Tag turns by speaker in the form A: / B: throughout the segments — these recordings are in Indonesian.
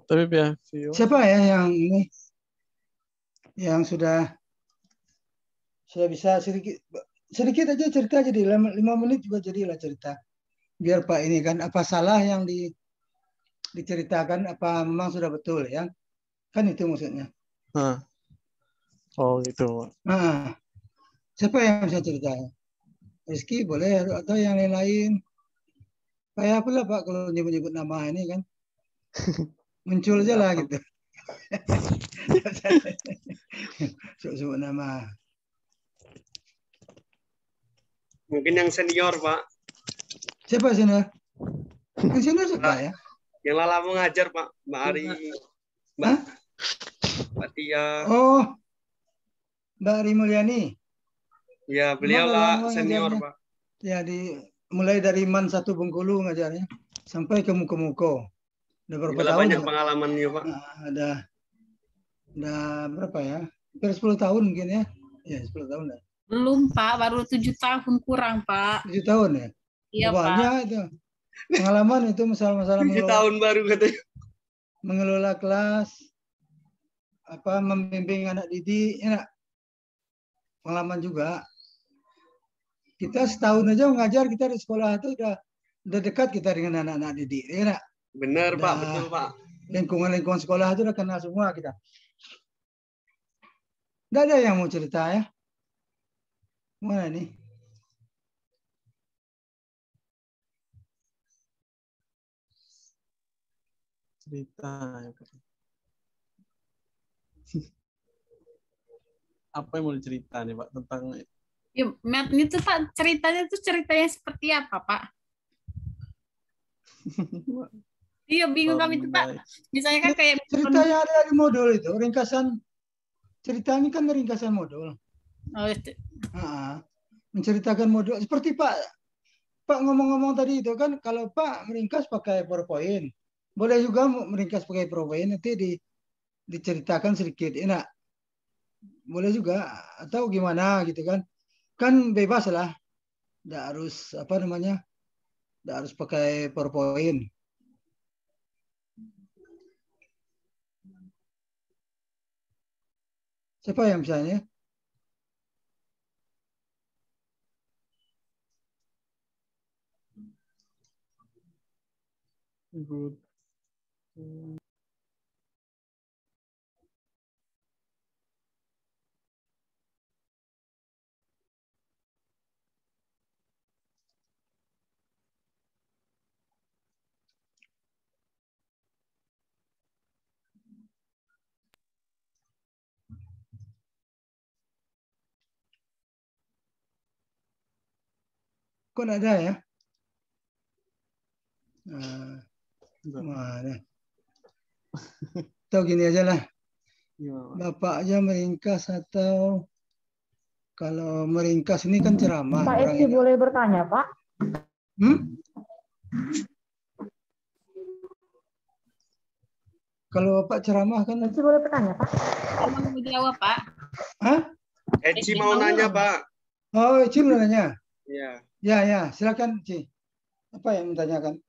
A: Tapi ya, Vio.
B: Siapa ya yang ini yang sudah bisa sedikit aja cerita, jadi 5 menit juga jadilah cerita. Biar Pak ini kan apa salah yang diceritakan, apa memang sudah betul ya? Kan itu maksudnya.
A: Nah. Oh gitu, Pak.
B: Nah, siapa yang bisa cerita? Rizky boleh atau yang lain-lain. Kayak apa lah Pak kalau nyebut-nyebut nama ini kan muncul aja lah gitu. Sebut nama.
C: Mungkin yang senior, Pak.
B: Siapa senior? Yang senior siapa ya?
C: Yang lala mengajar, Pak. Mbak Ari, Mbak Tia.
B: Oh, Mbak Ari Mulyani.
C: Ya, beliau Pak senior, Pak.
B: Ya, mulai dari Man 1 Bengkulu ngajarnya sampai ke Muko-Muko. Udah berapa tahun?
C: Banyak pengalamannya, Pak.
B: Nah, ada berapa ya? Hampir 10 tahun mungkin ya. Ya, 10 tahun lah.
D: Belum, Pak. Baru 7 tahun kurang, Pak.
B: 7 tahun ya?
D: Iya,
B: banyak
D: Pak.
B: Itu. Pengalaman itu masalah-masalah
C: 7 tahun baru katanya.
B: Mengelola kelas, membimbing anak didik, enak. Pengalaman juga. Kita setahun aja mengajar, kita di sekolah itu udah dekat kita dengan anak-anak didik, enak.
C: Benar, Pak, betul, Pak.
B: Lingkungan sekolah itu udah kenal semua kita. Nggak ada yang mau cerita ya? Mana nih?
A: Cerita. Apa yang mau dicerita nih Pak tentang?
D: Ya, ini tuh Pak ceritanya seperti apa Pak? Iya bingung kami tuh Pak. Misalnya kan kayak
B: ceritanya ada di modul itu, ringkasan cerita ini kan ringkasan modul.
D: Oh, itu.
B: Menceritakan modul seperti Pak ngomong-ngomong tadi itu kan, kalau Pak meringkas pakai PowerPoint, boleh juga meringkas pakai PowerPoint, nanti diceritakan sedikit, enak. Boleh juga atau gimana gitu kan bebas lah, nggak harus nggak harus pakai PowerPoint. Siapa yang misalnya?
A: Good.
B: Kok nggak ada ya? Mana? Atau gini aja lah. Bapak aja meringkas, atau kalau meringkas ini kan ceramah.
E: Pak Eki boleh bertanya, Pak?
B: Kalau Bapak ceramah kan.
E: Eki boleh bertanya, Pak?
D: Mau jawab, Pak?
B: Hah?
C: Eci mau nanya, Pak.
B: Oh, Eci mau nanya?
C: Iya.
B: Ya, silakan, Eci. Apa yang menanyakan?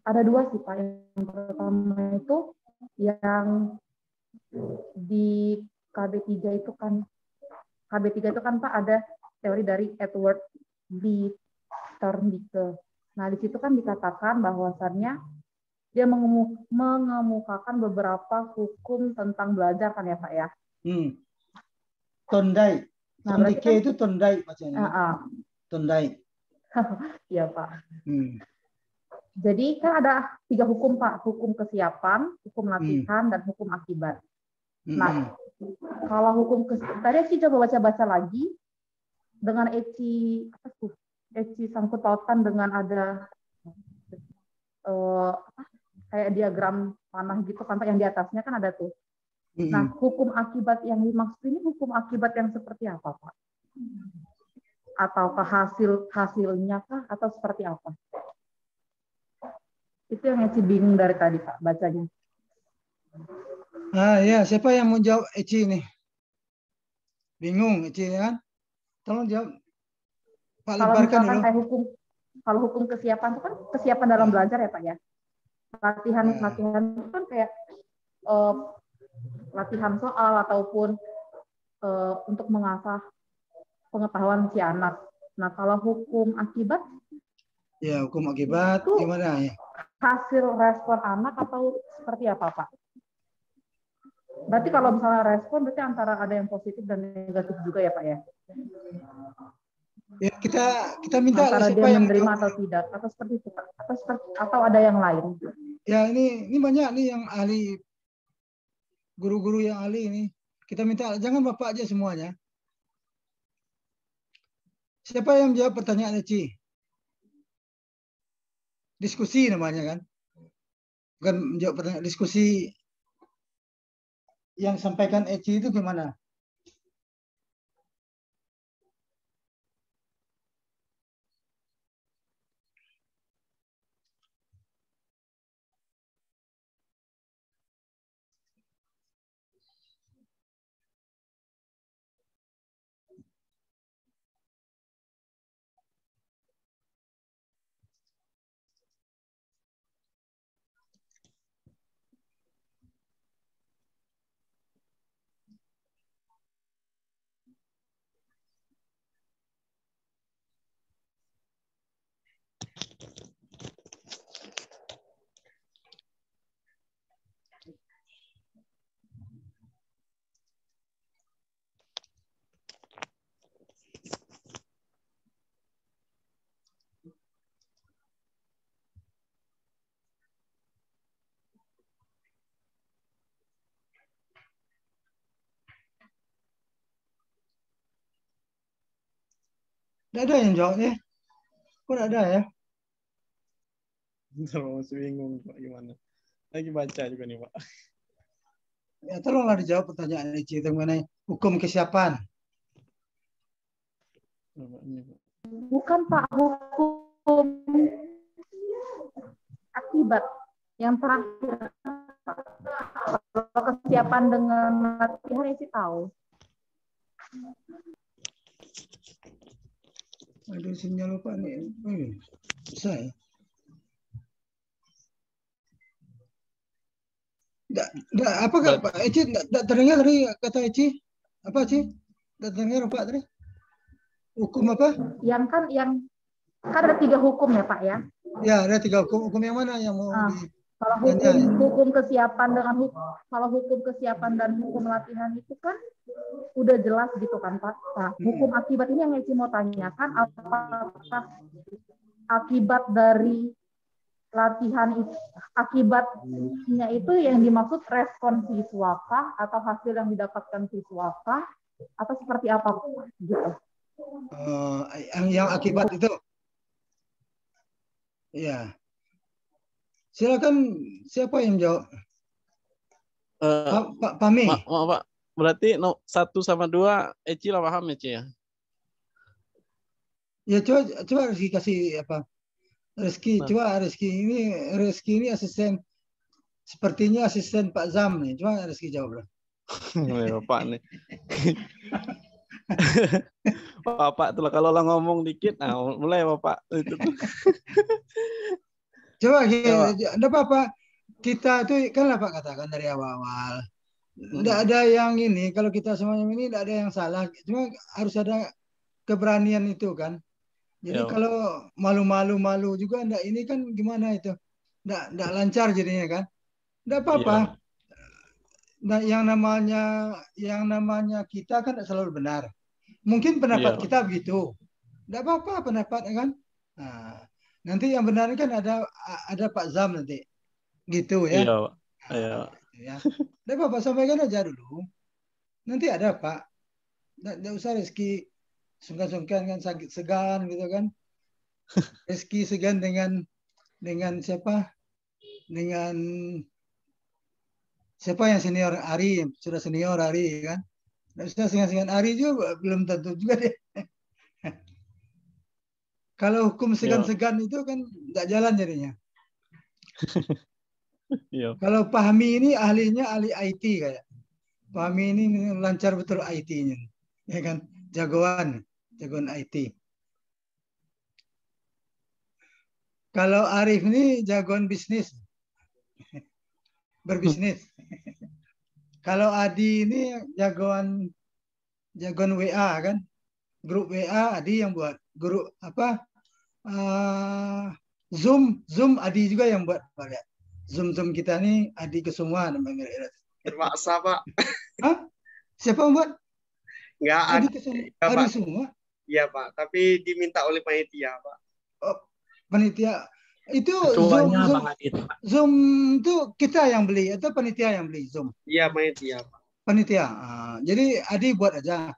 E: Ada dua sih, Pak. Yang pertama itu yang di KB3 itu kan Pak ada teori dari Edward B. Thorndike. Nah, di situ kan dikatakan bahwasannya dia mengemukakan beberapa hukum tentang belajar kan ya, Pak ya?
B: Thorndike.
E: Nah,
B: Thorndike itu Thorndike bacanya. Thorndike.
E: Iya, Pak. Jadi kan ada 3 hukum, Pak. Hukum kesiapan, hukum latihan, dan hukum akibat. Nah, kalau hukum tadi Eci coba baca-baca lagi dengan Eci sangkut pautan dengan ada kayak diagram panah gitu kan Pak, yang di atasnya kan ada tuh. Nah, hukum akibat yang dimaksud ini hukum akibat yang seperti apa, Pak? Ataukah hasilnya kah atau seperti apa? Itu yang Eci bingung dari tadi, Pak, bacanya.
B: Ya, siapa yang mau jawab Eci ini? Bingung Eci kan? Tolong jawab. Pak,
E: Kalau
B: lebarkan
E: misalkan
B: dulu.
E: Kayak kalau hukum kesiapan itu kan kesiapan dalam belajar ya, Pak ya? Latihan itu kan kayak latihan soal ataupun untuk mengasah pengetahuan si anak. Nah, kalau hukum akibat?
B: Ya, hukum akibat
E: itu
B: gimana ya?
E: Hasil respon anak atau seperti apa, Pak? Berarti kalau misalnya respon, berarti antara ada yang positif dan negatif juga ya, Pak ya?
B: Ya, kita minta
E: antara
B: siapa
E: dia
B: yang
E: menerima atau tidak, atau seperti itu, Pak? Atau ada yang lain?
B: Ya, ini banyak nih yang ahli, guru-guru yang ahli ini. Kita minta, jangan Bapak aja semuanya. Siapa yang jawab pertanyaan Eci? Diskusi namanya kan? Bukan menjawab pertanyaan, diskusi yang sampaikan Eci itu gimana? Tidak ada yang jawabnya. Kok tidak ada ya?
A: Masih bingung Pak gimana. Lagi baca juga nih Pak.
B: Ya, tolonglah dijawab pertanyaan Eci mengenai hukum kesiapan.
E: Bukan Pak, hukum akibat yang terakhir. Kalau kesiapan dengan latihan Eci tahu.
B: Ada sinyal lupa nih. Bisa ya? Apa Pak Eci? Tidak terdengar tadi kata Eci? Apa Eci? Tidak terdengar Pak tadi? Hukum apa?
E: Yang kan ada 3 hukum ya Pak ya?
B: Ya, ada 3 hukum. Hukum yang mana yang mau
E: kalau hukum kesiapan dengan hukum kesiapan dan hukum latihan itu kan udah jelas gitu kan Pak. Nah, hukum akibat ini yang Eci mau tanyakan, apakah akibat dari latihan itu, akibatnya itu yang dimaksud respon siswa kah, atau hasil yang didapatkan siswa kah, atau seperti apa gitu?
B: Yang akibat itu, ya. Silakan, siapa yang jawab? Pak Pami.
A: Pak, berarti 1 sama 2 Eci lah paham Eci ya?
B: Ya coba Rizky kasih apa? Rizky ini asisten, sepertinya asisten Pak Zam nih. Coba Rizky jawab lah.
A: Bapak nih. Bapak tuh kalau lah ngomong dikit, nah mulai Bapak itu.
B: Coba, tidak apa-apa. Kita tuh kan Pak katakan dari awal-awal. Tidak ada yang ini. Kalau kita semuanya ini tidak ada yang salah. Cuma harus ada keberanian itu kan. Jadi kalau malu-malu juga enggak, ini kan gimana itu? Enggak lancar jadinya kan? Enggak apa-apa. Nah, yang namanya kita kan selalu benar. Mungkin pendapat kita begitu. Enggak apa-apa pendapatnya kan? Nah, nanti yang benar kan ada Pak Zam nanti. Gitu ya.
A: Iya.
B: Ya. Enggak apa-apa, sampaikan aja dulu. Nanti ada Pak. Enggak usah Rizky sungkan-sungkan kan, sakit segan gitu kan. Rizky segan dengan siapa? Dengan siapa yang senior Ari, sudah senior Ari kan. Nggak usah segan-segan Ari juga belum tentu juga deh. Kalau hukum segan-segan itu kan nggak jalan jadinya. Kalau Fahmi ini ahli IT kayak. Fahmi ini lancar betul IT-nya. Ya kan? Jagoan IT. Kalau Arif ini jagoan bisnis. berbisnis. Kalau Adi ini jagoan WA kan, grup WA Adi yang buat, grup apa Zoom Adi juga yang buat. Zoom kita nih Adi Kusuma namanya.
C: Terpaksa Pak.
B: Hah? Siapa yang buat?
C: Enggak
B: Adi
C: ada.
B: Kusuma.
C: Ya,
B: Adi
C: Pak.
B: Kusuma.
C: Iya Pak, tapi diminta oleh panitia Pak.
B: Oh, panitia itu
F: Ketuanya
B: Zoom
F: Bang Adit, Pak.
B: Zoom itu kita yang beli atau panitia yang beli Zoom?
C: Iya panitia Pak.
B: Panitia. Jadi Adi buat aja.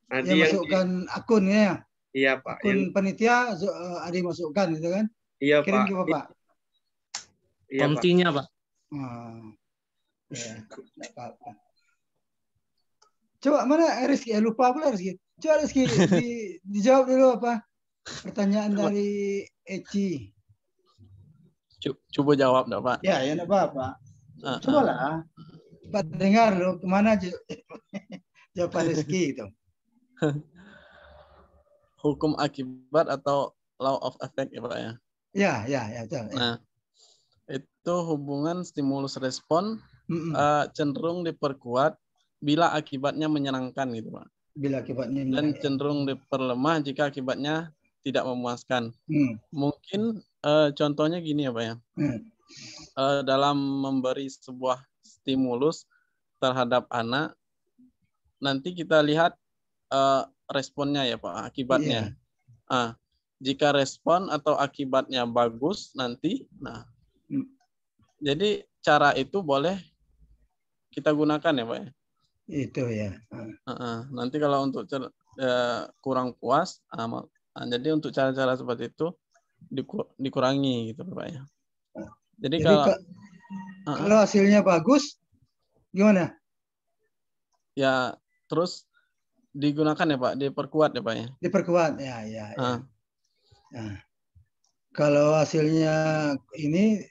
C: Adi
B: Dia
C: yang
B: masukkan akunnya.
C: Iya Pak.
B: Akun panitia Adi masukkan gitu kan?
C: Iya
B: Kirim
C: Pak.
B: ke Bapak.
C: Iya Pak.
F: Komtinya Pak.
B: Ya, enggak apa-apa. Coba mana Rizky? Lupa pula Rizky. Coba Rizky dijawab dulu apa pertanyaan dari Eci.
A: Coba jawab dah Pak.
B: Ya, enggak apa-apa. Coba lah. Pak dengar lo kemana jawaban Rizky itu.
A: Hukum akibat atau law of effect ya Pak ya?
B: Ya.
A: Nah, itu hubungan stimulus respon cenderung diperkuat bila akibatnya menyenangkan gitu Pak.
B: Bila akibatnya
A: dan cenderung diperlemah jika akibatnya tidak memuaskan. Mungkin contohnya gini ya Pak ya. Dalam memberi sebuah stimulus terhadap anak, nanti kita lihat responnya ya Pak, akibatnya. Jika respon atau akibatnya bagus nanti, jadi cara itu boleh kita gunakan ya Pak ya.
B: Itu ya.
A: Nanti kalau untuk kurang puas, jadi untuk cara-cara seperti itu dikurangi gitu Pak ya. Jadi kalau
B: hasilnya bagus, gimana?
A: Ya terus digunakan ya Pak, diperkuat ya Pak ya.
B: Diperkuat ya. Nah, kalau hasilnya ini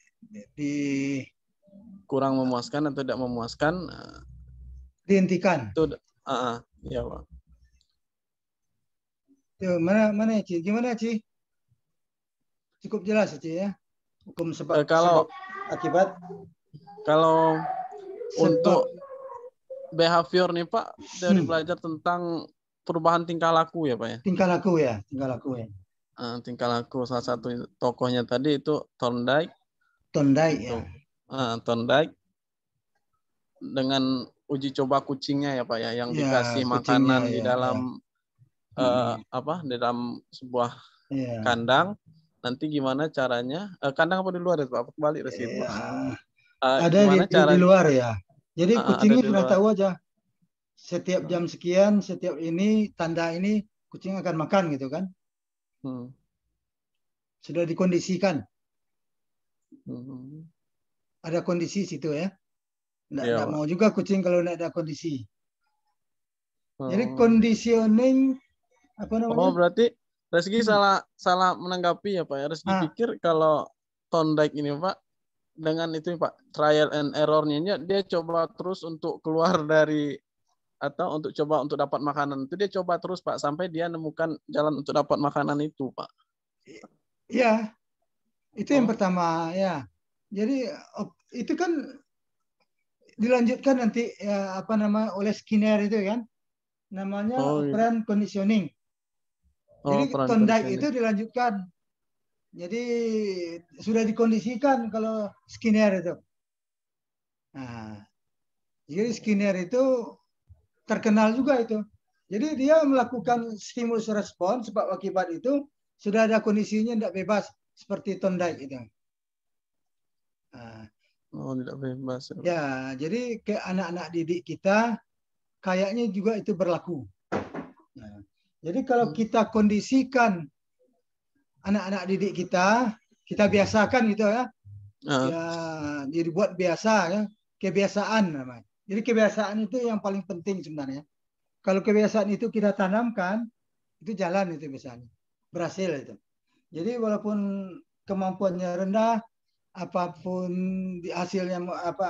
A: kurang memuaskan atau tidak memuaskan,
B: dihentikan.
A: Itu ya Pak.
B: Tuh, mana Ci? Gimana Ci? Cukup jelas Ci ya. Hukum sebab akibat.
A: Kalau untuk behavior nih Pak, dari belajar tentang perubahan tingkah laku ya Pak ya.
B: Tingkah laku ya.
A: Tingkah laku salah satu tokohnya tadi itu Thorndike.
B: Ya.
A: Thorndike dengan uji coba kucingnya ya Pak ya, yang dikasih makanan di dalam di dalam sebuah kandang. Nanti gimana caranya? Kandang apa di luar ya Pak? Balik ke situ.
B: Ada di luar ya. Jadi kucingnya sudah tahu aja. Setiap jam sekian, setiap ini tanda ini kucing akan makan gitu kan? Sudah dikondisikan. Ada kondisi situ ya. Nggak mau juga kucing kalau nggak ada kondisi. Jadi conditioning apa namanya?
A: Berarti Rizky salah menanggapi ya Pak ya. Rizky pikir kalau Thorndike ini Pak, dengan itu Pak, trial and error-nya dia coba terus untuk keluar dari atau untuk coba untuk dapat makanan itu, dia coba terus Pak sampai dia nemukan jalan untuk dapat makanan itu Pak.
B: Iya. Itu yang pertama ya. Jadi itu kan dilanjutkan nanti oleh Skinner itu kan. Namanya operant conditioning. Jadi Thorndike itu dilanjutkan. Jadi sudah dikondisikan kalau Skinner itu. Nah, jadi Skinner itu terkenal juga itu. Jadi dia melakukan stimulus respon sebab akibat itu sudah ada kondisinya, tidak bebas seperti Thorndike itu.
A: Tidak bebas.
B: Ya, jadi ke anak-anak didik kita kayaknya juga itu berlaku. Nah, jadi kalau kita kondisikan anak-anak didik kita biasakan gitu ya. Ya, dibuat biasa ya, kebiasaan namanya. Jadi kebiasaan itu yang paling penting sebenarnya. Kalau kebiasaan itu kita tanamkan, itu jalan itu biasanya. Berhasil itu. Jadi walaupun kemampuannya rendah, apapun hasilnya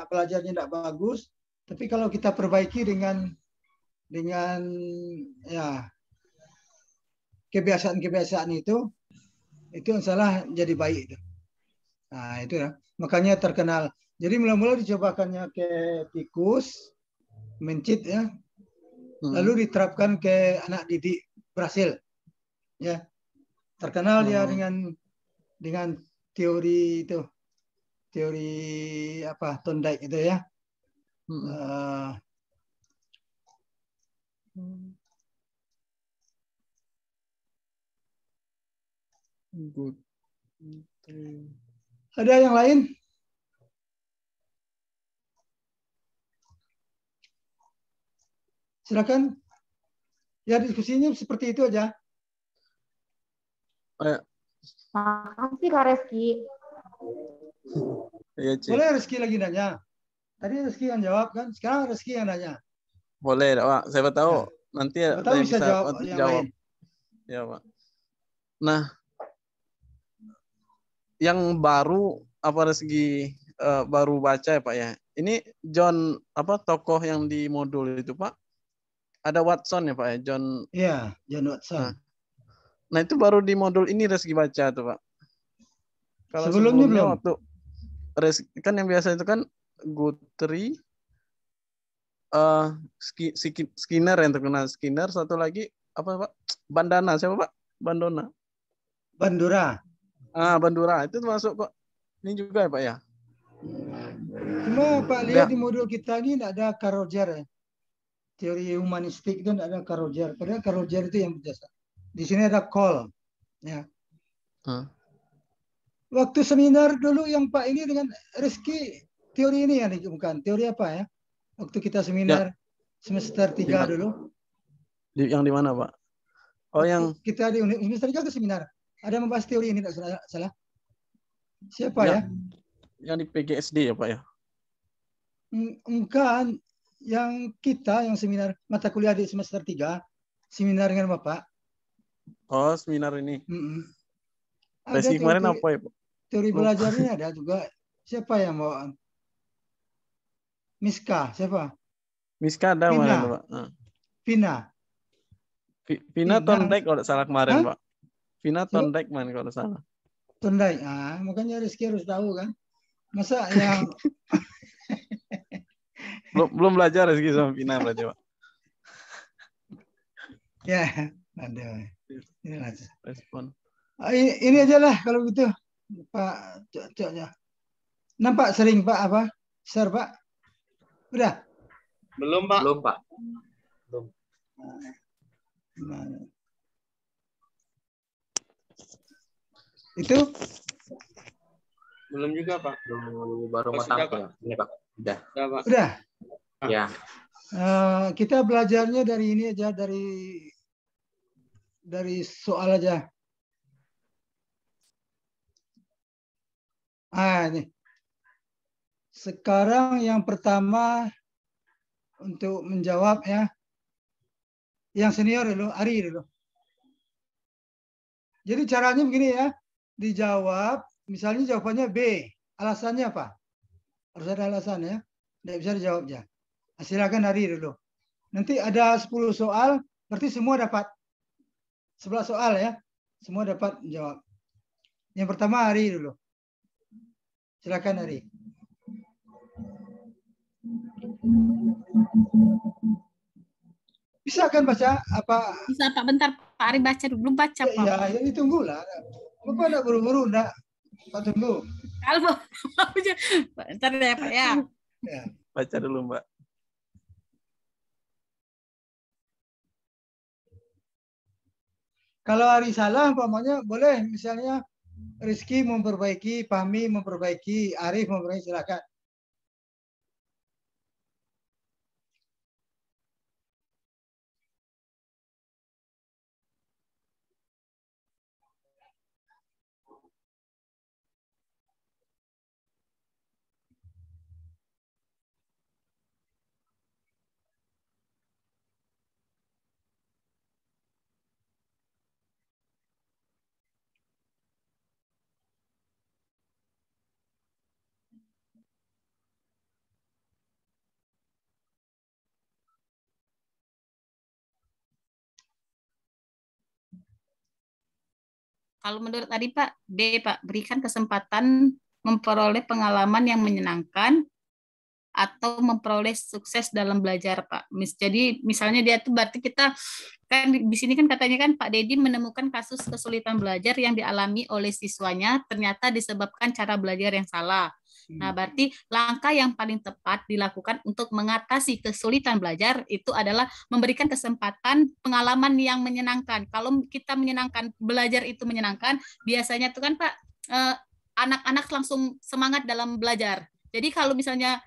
B: belajarnya tidak bagus, tapi kalau kita perbaiki dengan ya kebiasaan-kebiasaan itu insyaallah jadi baik itu. Nah, itu ya. Makanya terkenal. Jadi mula-mula dicobakannya ke tikus, mencit ya, lalu diterapkan ke anak didik Brasil, ya. Terkenal dia dengan teori itu, teori apa Thorndike itu ya. Ada yang lain? Silakan. Ya, diskusinya seperti itu aja.
E: Makasih Kak Reski.
B: Boleh Reski lagi nanya. Tadi Reski yang jawab kan, sekarang Reski yang nanya.
A: Boleh, Pak. Saya tahu nanti
B: siapa tahu bisa jawab yang lain.
A: Ya, Pak. Nah, yang baru apa Reski baru baca ya, Pak ya. Ini John apa tokoh yang di modul itu, Pak? Ada Watson ya, Pak ya, John.
B: Iya, John Watson.
A: Nah, itu baru di modul ini Reski baca tuh, Pak. Kalau
B: sebelumnya belum.
A: Waktu kan yang biasa itu kan Guthrie, Skinner yang terkenal, Skinner, satu lagi apa Pak? Bandana, siapa Pak? Bandura. Bandura itu masuk Pak. Ini juga ya Pak ya.
B: Cuma Pak lihat di modul kita ini tidak ada Carl Roger ya. Teori humanistik itu tidak ada Carl Roger. Padahal Carl Roger itu yang berjasa. Di sini ada Cole. Ya. Waktu seminar dulu yang Pak ini dengan Rizky, teori ini yang bukan teori apa ya? Waktu kita seminar semester 3 dulu.
A: Yang di mana Pak? Oh, yang
B: kita di semester 3 ke seminar. Ada membahas teori ini, tidak salah. Siapa ya?
A: Yang di PGSD ya Pak ya?
B: Bukan. Yang kita, yang seminar mata kuliah di semester 3, seminar dengan Bapak.
A: Oh, seminar ini.
B: Ada
A: kemarin apa ya Pak?
B: Teori belajarnya ada juga. Siapa yang mau? Miska, siapa?
A: Miska ada mana Pak? Vina Thorndike kalau salah kemarin Pak. Vina Thorndike mana kalau salah.
B: Thorndike, makanya Rizky harus tahu kan. Masa yang
A: belum belajar Rizky sama Vina berarti Pak.
B: Ya, ada. Ini aja.
A: Respon.
B: Ini aja lah kalau gitu. Pak cocoknya. Nampak sering Pak apa? Share Pak? Udah?
C: Belum Pak.
F: Belum Pak.
C: Belum.
B: Itu?
C: Belum juga Pak.
F: Baru mau tampil. Ini Pak. Udah.
C: Pak.
B: Udah?
F: Ya.
B: Kita belajarnya dari ini aja, dari soal aja. Ini. Sekarang yang pertama untuk menjawab ya. Yang senior dulu, Ari dulu. Jadi caranya begini ya. Dijawab, misalnya jawabannya B. Alasannya apa? Harus ada alasan ya. Tidak bisa dijawab ya. Silakan Ari dulu. Nanti ada 10 soal, berarti semua dapat 11 soal ya. Semua dapat menjawab. Yang pertama Ari dulu. Silakan Ari. Bisa kan baca apa?
D: Bisa Pak, bentar Pak Ari baca dulu, belum baca Pak.
B: Ya ditunggulah. Bapak enggak buru-buru enggak. Pak tunggu.
D: Kalau bentar ya Pak ya.
A: Baca dulu Mbak.
B: Kalau Ari salah, umpamanya boleh misalnya Rizky memperbaiki, Fahmi memperbaiki, Arif memperbaiki, silakan.
D: Kalau menurut tadi Pak, B Pak, berikan kesempatan memperoleh pengalaman yang menyenangkan atau memperoleh sukses dalam belajar, Pak. Jadi misalnya dia tuh berarti kita kan di sini kan katanya kan Pak Dedi menemukan kasus kesulitan belajar yang dialami oleh siswanya ternyata disebabkan cara belajar yang salah. Nah, berarti langkah yang paling tepat dilakukan untuk mengatasi kesulitan belajar itu adalah memberikan kesempatan pengalaman yang menyenangkan. Kalau kita menyenangkan, belajar itu menyenangkan, biasanya tuh kan Pak, anak-anak langsung semangat dalam belajar. Jadi kalau misalnya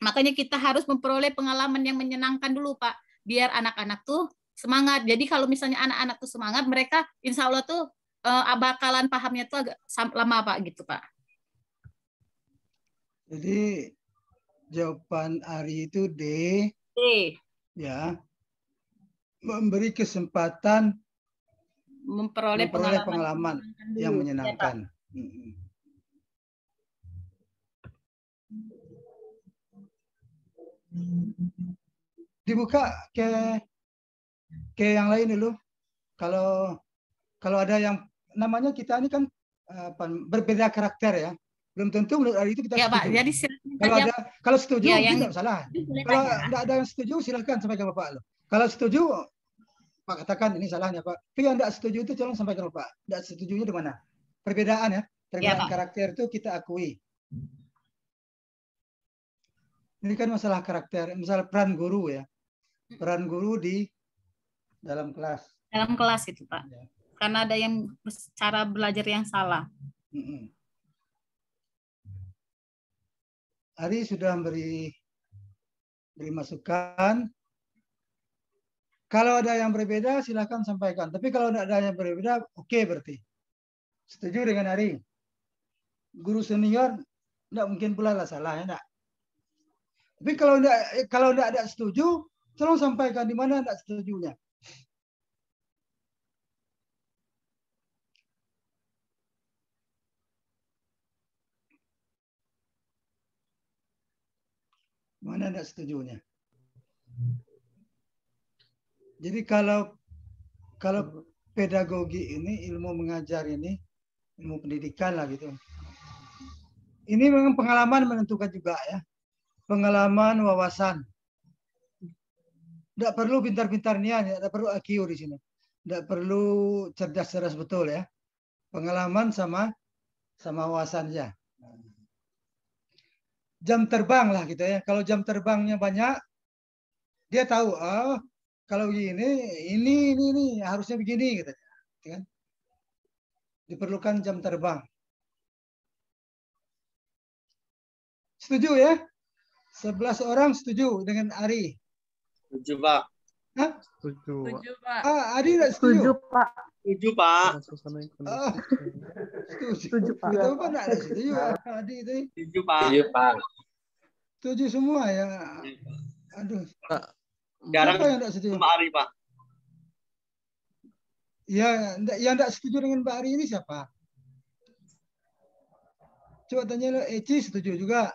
D: makanya kita harus memperoleh pengalaman yang menyenangkan dulu, Pak, biar anak-anak tuh semangat. Jadi kalau misalnya anak-anak tuh semangat, mereka insya Allah tuh bakalan pahamnya tuh agak lama, Pak, gitu, Pak.
B: Jadi jawaban Ari itu D.
D: D.
B: Ya. Memberi kesempatan
D: memperoleh
B: pengalaman yang menyenangkan. Ya, dibuka ke yang lain dulu. Kalau ada yang namanya kita ini kan berbeda karakter ya. Belum tentu menurut Ari itu kita
D: ya,
B: setuju.
D: Pak. Jadi
B: kalau setuju
D: ya,
B: tidak salah. Kalau tidak ada yang setuju silakan sampaikan Bapak lo. Kalau setuju Pak katakan ini salahnya Pak. Tapi yang tidak setuju itu tolong sampaikan Bapak. Tidak setujunya di mana? Perbedaan ya. Perbedaan karakter itu kita akui. Ini kan masalah karakter, masalah peran guru ya. Peran guru di dalam kelas.
D: Dalam kelas itu, Pak. Ya. Karena ada yang cara belajar yang salah.
B: Ari sudah beri masukan. Kalau ada yang berbeda silakan sampaikan. Tapi kalau tidak ada yang berbeda, oke berarti. Setuju dengan Ari. Guru senior tidak mungkin pula lah salah ya enggak. Tapi kalau tidak ada setuju, tolong sampaikan di mana tidak setujunya. Mana tidak setujunya. Jadi kalau pedagogi ini, ilmu mengajar ini, ilmu pendidikan lah gitu. Ini memang pengalaman menentukan juga ya. Pengalaman, wawasan. Tidak perlu pintar-pintar nian, tidak perlu IQ di sini. Tidak perlu cerdas-cerdas betul ya. Pengalaman sama wawasan saja. Jam terbang lah gitu ya. Kalau jam terbangnya banyak, dia tahu, oh kalau ini harusnya begini gitu kan. Diperlukan jam terbang. Setuju ya? 11 orang setuju dengan Ari.
C: Setuju, Pak.
B: Hah?
A: Setuju, Pak.
B: Ari tidak setuju?
E: Setuju, Pak.
C: Setuju, Pak.
B: Setuju, Pak. Itu Pak tidak setuju. Adi itu.
C: Setuju, Pak.
F: Setuju, Pak.
B: Setuju semua ya. Aduh.
C: Jarang
B: siapa yang tidak setuju?
C: Pak Ari, Pak.
B: Ya, yang tidak setuju dengan Pak Ari ini siapa? Coba tanya lo, Eci setuju juga.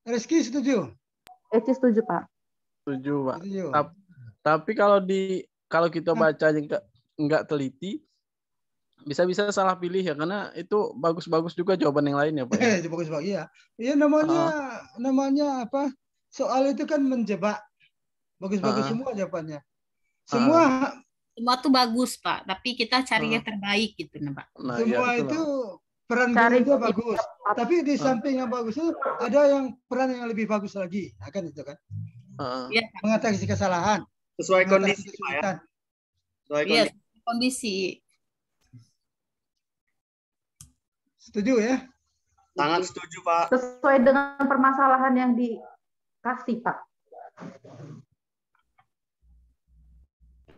B: Rizky setuju?
E: Eci setuju, Pak.
A: Setuju, Pak.
B: Setuju.
A: Tapi kalau kita baca nggak teliti, bisa salah pilih ya, karena itu bagus-bagus juga jawaban yang lain ya, Pak. Ya?
B: Bagus-bagus ya. Iya namanya apa? Soal itu kan menjebak. Bagus-bagus semua jawabannya. Semua
D: tuh bagus, Pak. Tapi kita cari yang terbaik gitu, Pak.
B: Nah, semua ya, itu peran guru itu bagus. Tapi di samping yang bagus itu ada yang peran yang lebih bagus lagi. Akan itu kan.
D: Ya.
B: Mengatasi kesalahan.
C: Sesuai kondisi, Pak ya.
D: Sesuai kondisi.
B: Setuju ya?
C: Sangat setuju, Pak.
E: Sesuai dengan permasalahan yang dikasih, Pak.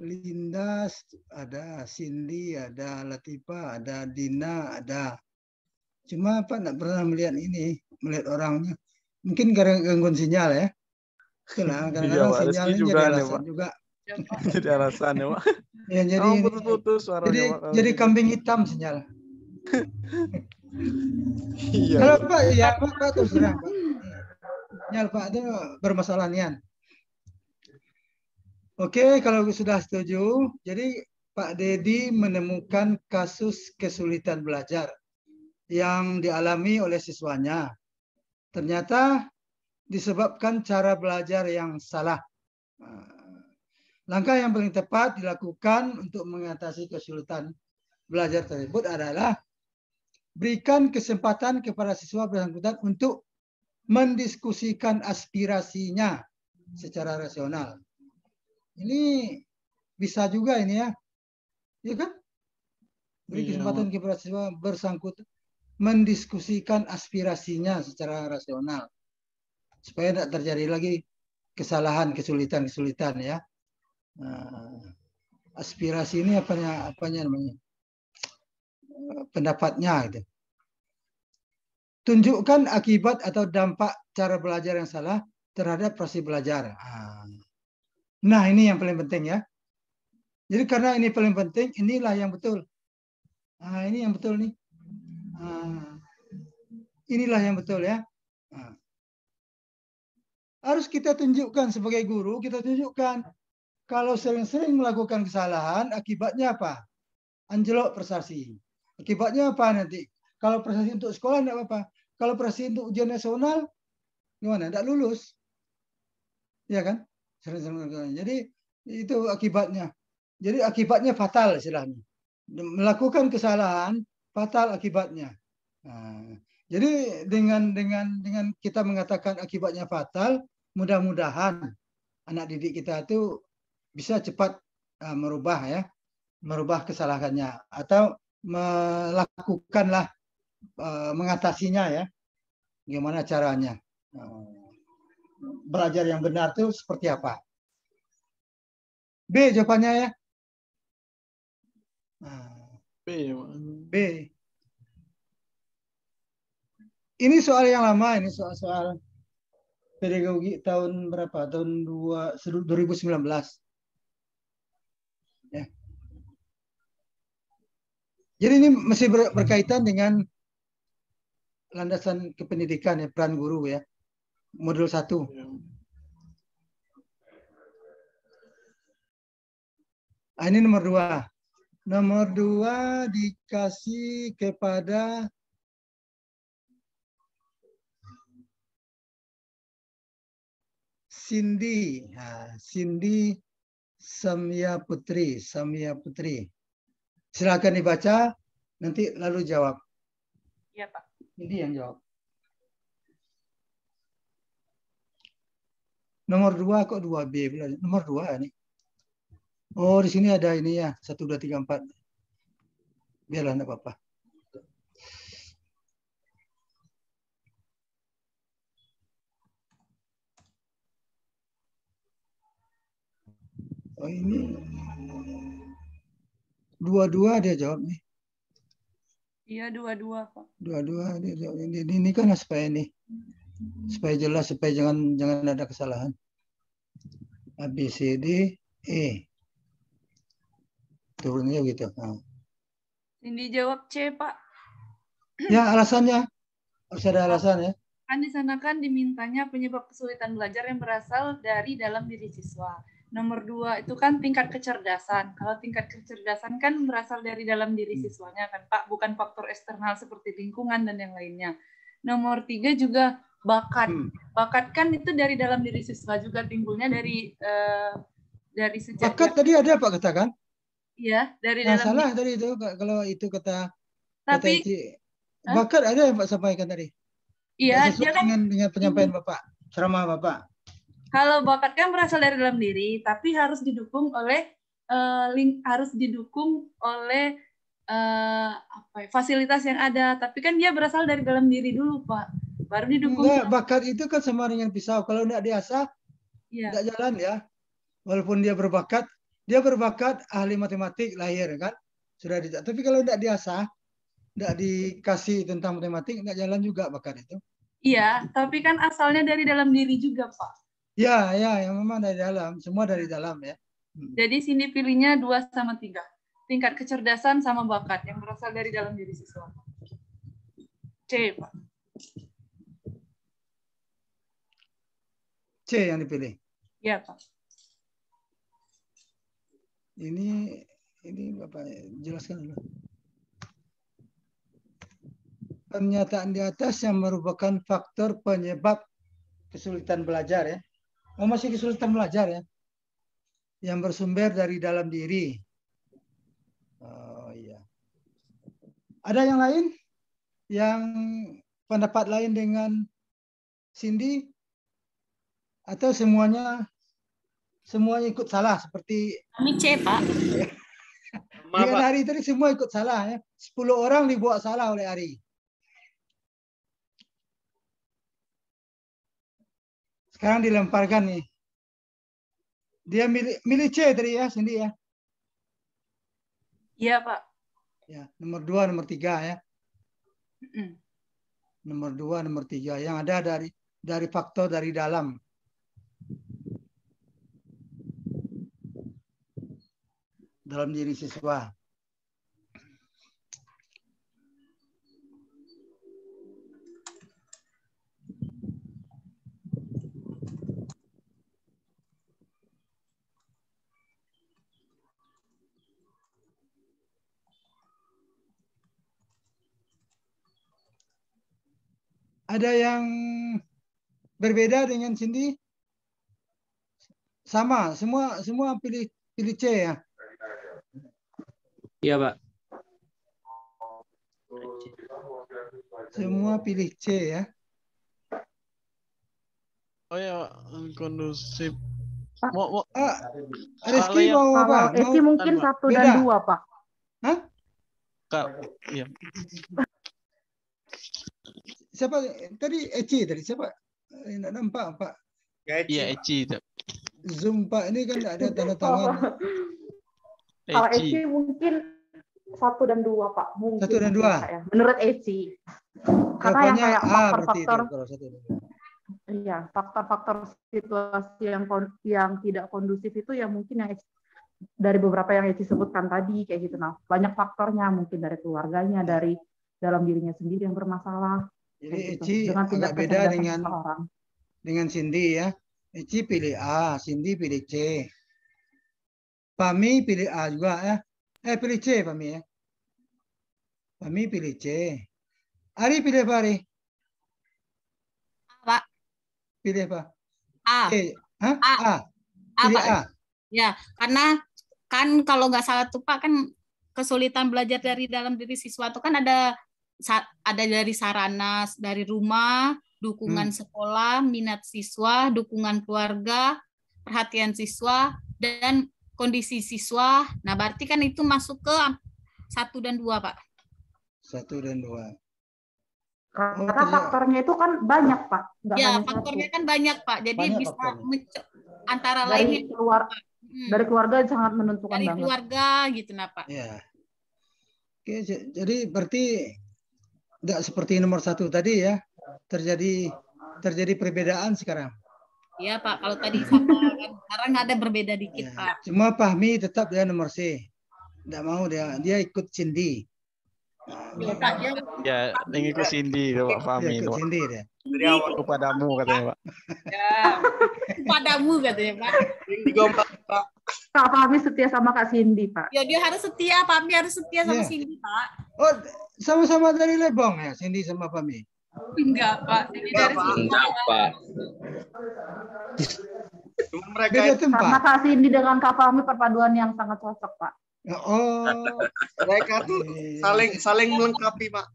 B: Linda ada, Cindy ada, Latifa ada, Dina ada. Cuma Pak nggak pernah melihat orangnya. Mungkin karena gangguan sinyal ya. Itulah kadang-kadang sinyalnya jadi alasan juga.
A: Jadi alasan ya, Pak.
B: Ya, jadi
A: putus-putus suaranya, Pak.
B: Jadi kambing hitam sinyal.
A: Iya.
B: Kalau Pak ya Pak terus terang Pak. Sinyal Pak itu bermasalah nian. Oke, kalau sudah setuju, jadi Pak Dedi menemukan kasus kesulitan belajar yang dialami oleh siswanya. Ternyata disebabkan cara belajar yang salah. Langkah yang paling tepat dilakukan untuk mengatasi kesulitan belajar tersebut adalah berikan kesempatan kepada siswa bersangkutan untuk mendiskusikan aspirasinya secara rasional. Ini bisa juga ini ya. Ya kan? Beri kesempatan kepada siswa bersangkutan mendiskusikan aspirasinya secara rasional. Supaya tidak terjadi lagi kesalahan, kesulitan ya. Aspirasi ini apanya namanya? Pendapatnya gitu. Tunjukkan akibat atau dampak cara belajar yang salah terhadap proses belajar. Nah, ini yang paling penting ya. Jadi karena ini paling penting, inilah yang betul. Ini yang betul nih. Inilah yang betul ya. Harus kita tunjukkan sebagai guru, kita tunjukkan kalau sering-sering melakukan kesalahan, akibatnya apa? Anjlok prestasi. Akibatnya apa nanti? Kalau prestasi untuk sekolah tidak apa-apa. Kalau prestasi untuk ujian nasional, gimana? Tidak lulus. Ya kan? Jadi itu akibatnya. Jadi akibatnya fatal istilahnya. Melakukan kesalahan, fatal akibatnya. Jadi dengan kita mengatakan akibatnya fatal, mudah-mudahan anak didik kita itu bisa cepat merubah kesalahannya atau melakukanlah mengatasinya ya. Gimana caranya? Belajar yang benar itu seperti apa? B jawabannya ya. B. Ini soal yang lama, ini soal pedagogi tahun berapa? Tahun 2019. Ya. Jadi ini masih berkaitan dengan landasan kependidikan ya, peran guru ya. Modul 1. Ini nomor 2. Nomor 2 dikasih kepada Cindy. Cindy Samya Putri. Silakan dibaca, nanti lalu jawab.
D: Iya, Pak.
B: Ini yang jawab. Nomor 2 kok 2B? Nomor 2 nih. Oh, di sini ada ini ya, 1, 2, 3, 4. Biarlah, enggak apa-apa. Oh, ini 2 dia jawab nih.
D: Iya, 2, Pak.
B: 2 dia jawab. Ini kan supaya ini. Supaya jelas, supaya jangan ada kesalahan. A, B, C, D, E. Turunnya gitu.
D: Ini jawab C, Pak.
B: Ya, alasannya. Harus ada alasan ya.
D: Kan di sana kan dimintanya penyebab kesulitan belajar yang berasal dari dalam diri siswa. Nomor 2 itu kan tingkat kecerdasan. Kalau tingkat kecerdasan kan berasal dari dalam diri siswanya kan, Pak, bukan faktor eksternal seperti lingkungan dan yang lainnya. Nomor 3 juga bakat. Bakat kan itu dari dalam diri siswa juga, timbulnya dari sejak.
B: Bakat tadi ada Pak katakan?
D: Iya, dari
B: yang
D: dalam
B: salah tadi itu kalau itu kata
D: tapi
B: bakat ada yang Pak sampaikan tadi.
D: Iya,
B: dia kan dengan penyampaian Bapak, ceramah Bapak.
D: Kalau bakat kan berasal dari dalam diri, tapi harus didukung oleh fasilitas yang ada. Tapi kan dia berasal dari dalam diri dulu, Pak. Baru didukung.
B: Enggak, bakat itu kan sama dengan pisau. Kalau enggak diasah, enggak jalan ya. Walaupun dia berbakat ahli matematik lahir kan, sudah tapi kalau enggak diasah, enggak dikasih tentang matematik, enggak jalan juga bakat itu.
D: Iya, tapi kan asalnya dari dalam diri juga, Pak.
B: Ya, yang memang dari dalam, semua dari dalam ya.
D: Jadi sini pilihnya 2 sama 3. Tingkat kecerdasan sama bakat yang berasal dari dalam diri siswa. C, Pak.
B: C yang dipilih.
D: Iya, Pak.
B: Ini Bapak jelaskan dulu. pernyataan di atas yang merupakan faktor penyebab kesulitan belajar ya. Oh, masih kesulitan belajar ya. Yang bersumber dari dalam diri. Oh iya. Ada yang lain? Yang pendapat lain dengan Cindy? Atau semuanya ikut salah seperti
D: Kami C, Pak.
B: dengan Ari tadi semua ikut salah ya. 10 orang dibuat salah oleh Ari. Sekarang dilemparkan nih. Dia milih C tadi ya, Cindy ya.
D: Iya, Pak.
B: Ya, nomor 2, nomor 3 ya. Nomor 2, nomor 3 yang ada dari faktor dari dalam. Dalam diri siswa. Ada yang berbeda dengan Cindy? Sama, semua pilih C ya.
F: Iya, Pak.
B: Semua pilih C ya.
A: Oh ya, kondusif.
B: Mau Rizky mau apa?
E: Kalau Eci mungkin 1 dan 2, Pak.
B: Hah?
A: Iya.
B: Siapa tadi Eci tadi siapa? Enggak nampak Pak.
A: Iya, Eci itu.
B: Zoom Pak ini kan ada tanda tangan.
E: Kalau Eci mungkin 1 dan 2, Pak. Mungkin
B: 1 dan 2.
E: Ya. Menurut Eci. Karena yang kayak faktor-faktor iya, faktor-faktor situasi yang tidak kondusif itu ya mungkin yang dari beberapa yang Eci sebutkan tadi kayak gitu. Nah, banyak faktornya mungkin dari keluarganya, dari dalam dirinya sendiri yang bermasalah.
B: Jadi
E: gitu.
B: Eci agak beda dengan Cindy ya. Eci pilih A, Cindy pilih C. Pami pilih A juga ya. Pilih C Pami ya. Pami pilih C. Ari pilih apa Ari?
D: Pak.
B: Pilih apa?
D: A.
B: C. Hah? A.
D: Pilih
B: A.
D: Ya, karena kan kalau nggak salah tuh Pak kan kesulitan belajar dari dalam diri siswa itu kan ada dari sarana, dari rumah, dukungan sekolah, minat siswa, dukungan keluarga, perhatian siswa, dan kondisi siswa. Nah, berarti kan itu masuk ke 1 dan 2, Pak.
B: 1 dan 2.
E: Karena faktornya itu kan banyak, Pak. Nggak
D: ya,
E: hanya
D: faktornya
E: 1.
D: kan banyak, Pak. Jadi
B: Banyak
D: bisa
E: dari
D: antara lainnya
E: dari keluarga sangat menentukan
D: dari
E: banget.
D: keluarga gitu, nah, Pak.
B: Ya. Oke, jadi berarti tidak seperti nomor 1 tadi ya. Terjadi perbedaan sekarang.
D: Iya, Pak. Kalau tadi sama kan sekarang ada berbeda dikit, ya. Pak.
B: Cuma Fahmi tetap dia nomor C. Tidak mau dia ikut Cindy.
D: Ya, Pak.
A: Ya, ikut Cindy Pak Fahmi.
B: Ikut Cindy dia.
A: Kepadamu katanya, Pak.
D: Ya, kepadamu katanya, Pak.
C: Pak.
E: Kak Fahmi setia sama Kak Cindy, Pak.
D: Ya, dia harus setia, Fahmi harus setia sama Cindy, Pak.
B: Oh, sama-sama dari Lebong ya, Cindy sama Fahmi?
D: Enggak, Pak.
F: Enggak, Pak.
B: Beda tempat.
E: Karena Kak Cindy dengan Kak Fahmi perpaduan yang sangat cocok, Pak.
B: Oh,
C: mereka tuh saling melengkapi, Pak.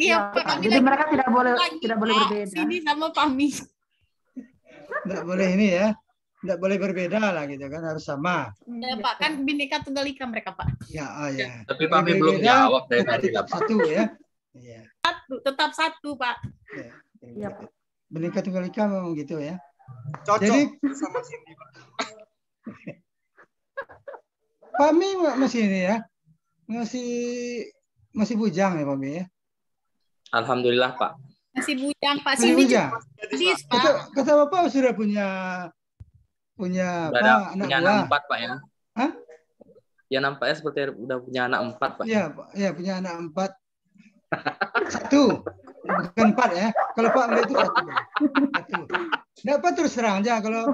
D: Iya, Pak.
E: Jadi mereka tidak boleh berbeda.
D: Cindy sama Fahmi.
B: Tidak boleh ini ya. Tidak boleh berbeda lah gitu kan, harus sama.
D: Ya, Pak, kan Bhinneka Tunggal Ika mereka, Pak.
B: Ya, ya.
F: Tapi Fahmi belum jawab dari tadi, Pak.
B: 1 ya. Iya.
D: Tetap 1, Pak.
E: Iya, Pak.
B: Bhinneka Tunggal Ika memang gitu ya.
C: Cocok
B: jadi
C: sama Cindy, Pak.
B: Fahmi masih ini ya. Masih bujang ya Fahmi ya.
F: Alhamdulillah, Pak.
D: Masih bujang, Pak.
B: Masih bujang.
D: Pak.
B: Kata Bapak sudah punya
F: Udah
B: anak
F: punya
B: buah.
F: anak 4, Pak ya.
B: Hah?
F: Ya nampaknya seperti udah punya anak 4, Pak.
B: Ya, punya anak 4. 1, bukan 4 ya. Kalau Pak melihat itu 1. Nggak apa terus terang aja kalau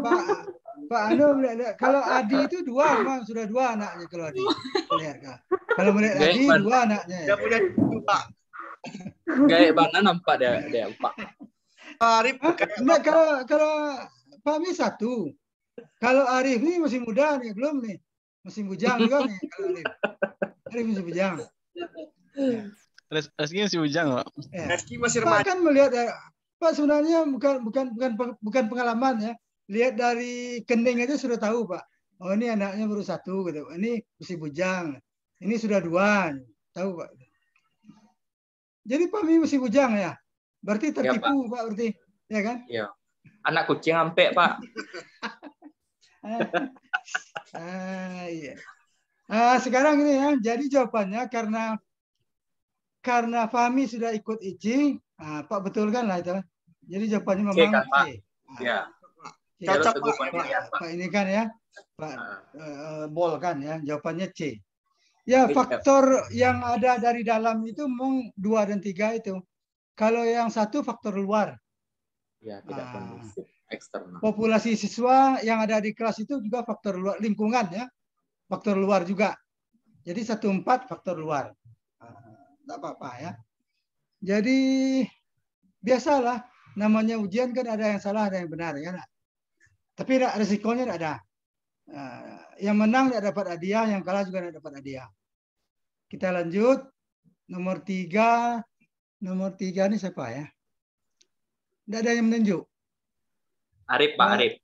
B: Pak Anu melihat, kalau Adi itu 2 memang sudah 2 anaknya kalau Adi. Lihat kan. Kalau melihat Adi 2 anaknya.
C: Ya punya 2, Pak.
F: Gaya mana nampak dia Pak.
C: Arif
B: Enggak, kalau Pak Mi satu. Kalau Arif ini masih muda nih, belum nih. Masih bujang juga nih kalau Arif. Arif masih bujang. Ya.
A: Reski masih bujang, Pak.
B: Ya.
C: Reski masih
B: Pak
C: remaja.
B: kan melihat Pak sebenarnya bukan pengalaman ya. Lihat dari kening aja sudah tahu Pak. Oh ini anaknya baru satu gitu. Ini masih bujang. Ini sudah dua. Tahu Pak. Jadi Pak Mi masih bujang ya. Berarti tertipu ya, Pak berarti. Ya kan?
F: Iya. Anak kucing sampai Pak.
B: Iya. Sekarang ini ya. Jadi jawabannya karena Fahmi sudah ikut ICI, Pak betulkan lah itu. Jadi jawabannya memang
F: kan, Pak?
B: Ya.
C: Cocok
B: Pak ini kan ya, Pak Bol kan ya, jawabannya C. Ya faktor yang ada dari dalam itu memang 2 dan 3 itu. Kalau yang satu faktor luar.
F: Ya, tidak kondusif, eksternal.
B: Populasi siswa yang ada di kelas itu juga faktor luar, lingkungan ya, faktor luar juga. Jadi 1/4 faktor luar. Tidak apa-apa ya. Jadi biasalah, namanya ujian kan ada yang salah, ada yang benar ya. Tapi resikonya tidak ada. Yang menang tidak dapat hadiah, yang kalah juga tidak dapat hadiah. Kita lanjut. Nomor 3 ini siapa ya? Tidak ada yang menunjuk.
F: Arif, Pak Arif.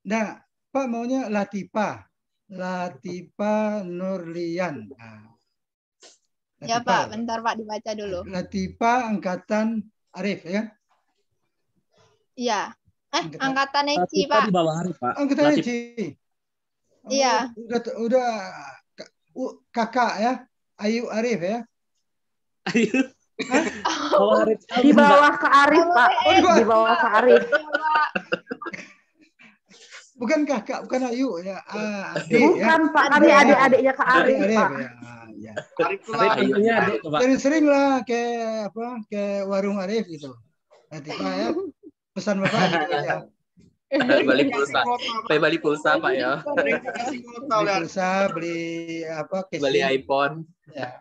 B: Nah, Pak maunya Latifa Nurlian.
G: Ya Pak, bentar Pak dibaca dulu.
B: Latifa angkatan Arif ya?
G: Iya. Angkatan Eci Pak.
A: Di bawah Arif Pak.
B: Angkatan Eci.
G: Iya.
B: Udah kakak ya? Ayu Arif ya?
A: Ayu.
E: Di bawah ke Arif Pak. Di bawah ke Arif.
B: Bukan kakak, bukan Ayu ya.
E: Bukan ya. Pak, kami adik-adiknya ke Arif Pak.
B: Ya.
A: Ayunya adik Pak.
B: Sering lah ke warung Arif gitu. Nanti Pak ya. Pesan Bapak gitu ya.
F: Beli pulsa Pak ya.
B: Beli pulsa, beli apa?
F: Beli iPhone.
B: Ya.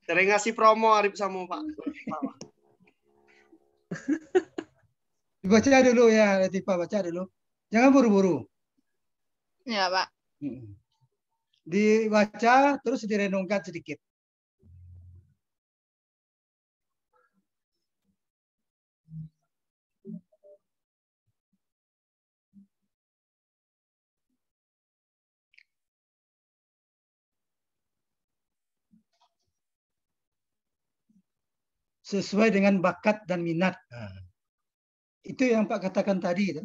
C: Sering ngasih promo Arif sama Pak.
B: Dibaca dulu ya, Latifa, baca dulu. Jangan buru-buru.
G: Ya Pak.
B: Dibaca terus direnungkan sedikit. Sesuai dengan bakat dan minat. Itu yang Pak katakan tadi. Itu.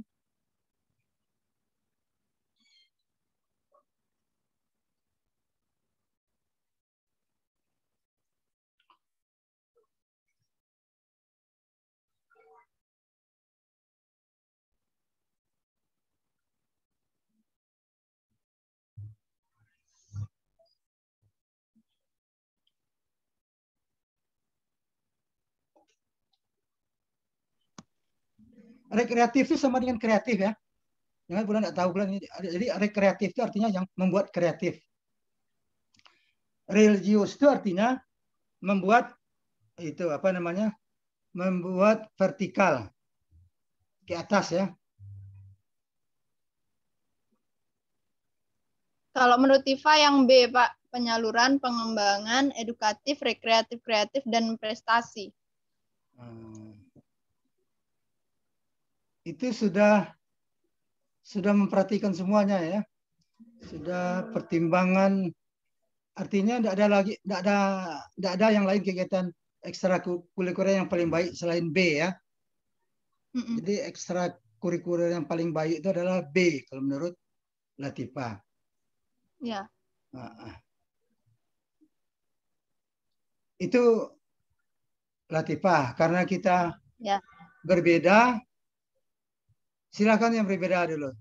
B: Rekreatif itu sama dengan kreatif ya. Jangan bulan tidak tahu bulan ini. Jadi rekreatif itu artinya yang membuat kreatif. Religius itu artinya membuat itu apa namanya? Membuat vertikal ke atas ya.
G: Kalau menurut Tifa yang B Pak, penyaluran, pengembangan, edukatif, rekreatif, kreatif, dan prestasi.
B: Itu sudah memperhatikan semuanya ya, sudah pertimbangan, artinya tidak ada yang lain kegiatan ekstrakurikuler yang paling baik selain B ya. Jadi ekstrakurikuler yang paling baik itu adalah B kalau menurut Latifa.
G: Ya.
B: Itu Latifa karena kita berbeda. Silakan yang berbeda dulu.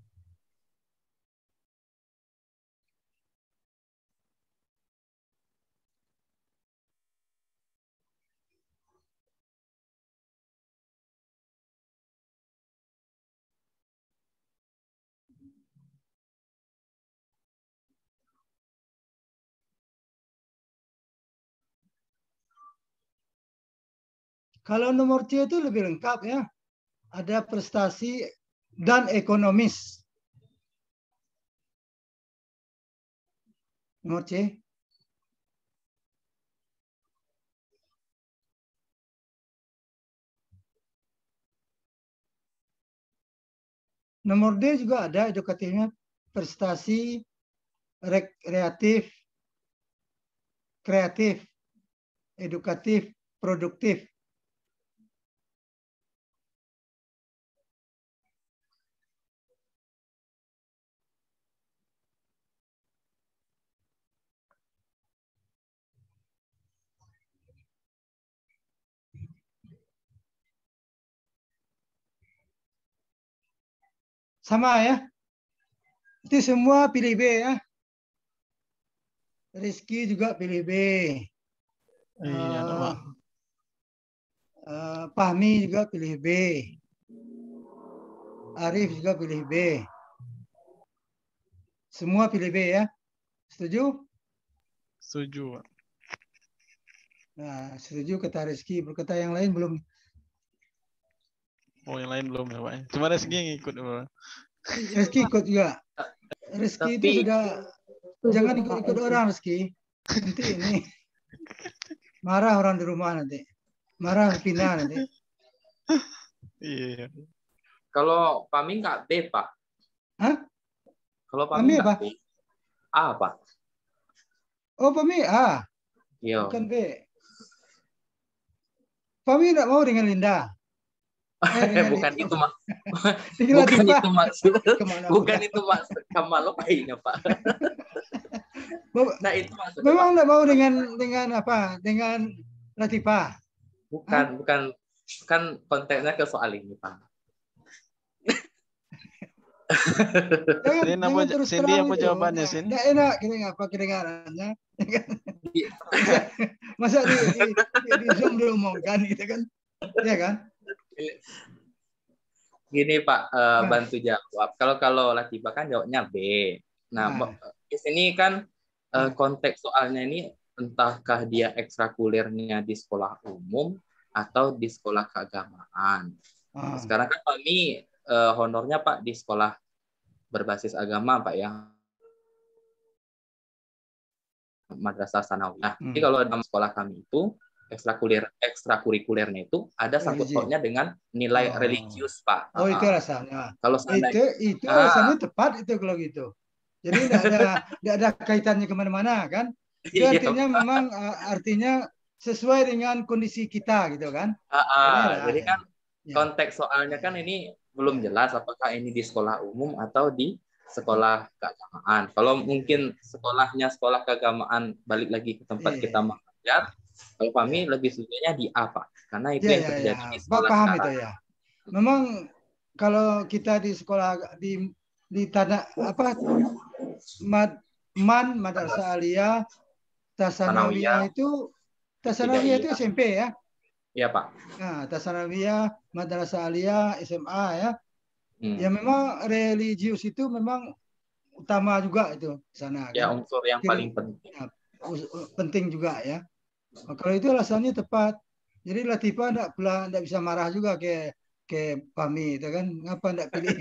B: Kalau nomor C itu lebih lengkap ya. Ada prestasi dan ekonomis. Nomor C. Nomor D juga ada edukatifnya, prestasi, rekreatif, kreatif, edukatif, produktif. Sama ya. Itu semua pilih B ya. Rizky juga pilih B.
A: Iya, Pak.
B: Fahmi juga pilih B. Arif juga pilih B. Semua pilih B ya. Setuju?
A: Setuju, Pak.
B: Nah, setuju kata Rizky. Berkata yang lain belum.
A: Oh, yang lain belum ya, Pak. Cuma Rizky yang ikut, Pak.
B: Rizky ikut juga. Rizky itu sudah, jangan ikut-ikut orang Rizky. Nanti ini marah orang di rumah nanti. Marah pindah nanti.
A: Iya.
F: Kalau Pami nggak B, Pak.
B: Hah?
F: Kalau Pami
B: apa?
F: nggak B. A, Pak.
B: Oh, Pami A.
F: Iya.
B: Bukan B. Pami nggak mau dengan Linda.
F: Bukan itu mak. Bukan itu maksud. Bukan itu maksud Kamal lainnya, Pak.
B: Nah, itu maksudnya. Memang nggak mau dengan apa? Dengan Latifah.
F: Bukan, bukan. Kan konteksnya ke soal ini, Pak.
B: Jangan terus
A: Cindy apa jawabannya, Sin?
B: Nggak enak apa kedengarannya. Masa di Zoom diomongkan gitu kan? Ya kan?
F: Gini Pak, bantu jawab. Kalau Latifah kan jawabnya B. Nah, di sini kan konteks soalnya ini entahkah dia ekstrakurikulernya di sekolah umum atau di sekolah keagamaan. Sekarang kan kami honornya Pak di sekolah berbasis agama Pak ya. Madrasah Sanawiyah. Jadi kalau dalam sekolah kami itu ekstrakurikulernya itu ada sangkut pautnya dengan nilai religius, Pak.
B: Oh, itu alasannya.
F: Kalau
B: itu alasannya tepat itu kalau gitu. Jadi tidak ada kaitannya kemana-mana kan? Itu artinya memang artinya sesuai dengan kondisi kita gitu kan?
F: Jadi kan konteks soalnya kan ini belum jelas apakah ini di sekolah umum atau di sekolah keagamaan. Kalau mungkin sekolahnya sekolah keagamaan balik lagi ke tempat kita mengajar, kalau kami lebih sukanya di A, Pak. Karena itu yang terjadi di sekolah
B: paham
F: sekarang.
B: Itu ya. Memang kalau kita di sekolah di tanah apa Madrasah Aliyah Tasanawiyah itu SMP ya?
F: Iya, Pak.
B: Nah, Tasanawiyah, Madrasah Aliyah, SMA ya. Ya memang religius itu memang utama juga itu sana.
F: Ya,
B: kan?
F: unsur yang paling penting.
B: Ya, penting juga ya. Nah, kalau itu alasannya tepat. Jadi Latifah tidak bisa marah juga ke Pami itu kan. Ngapa tidak pilih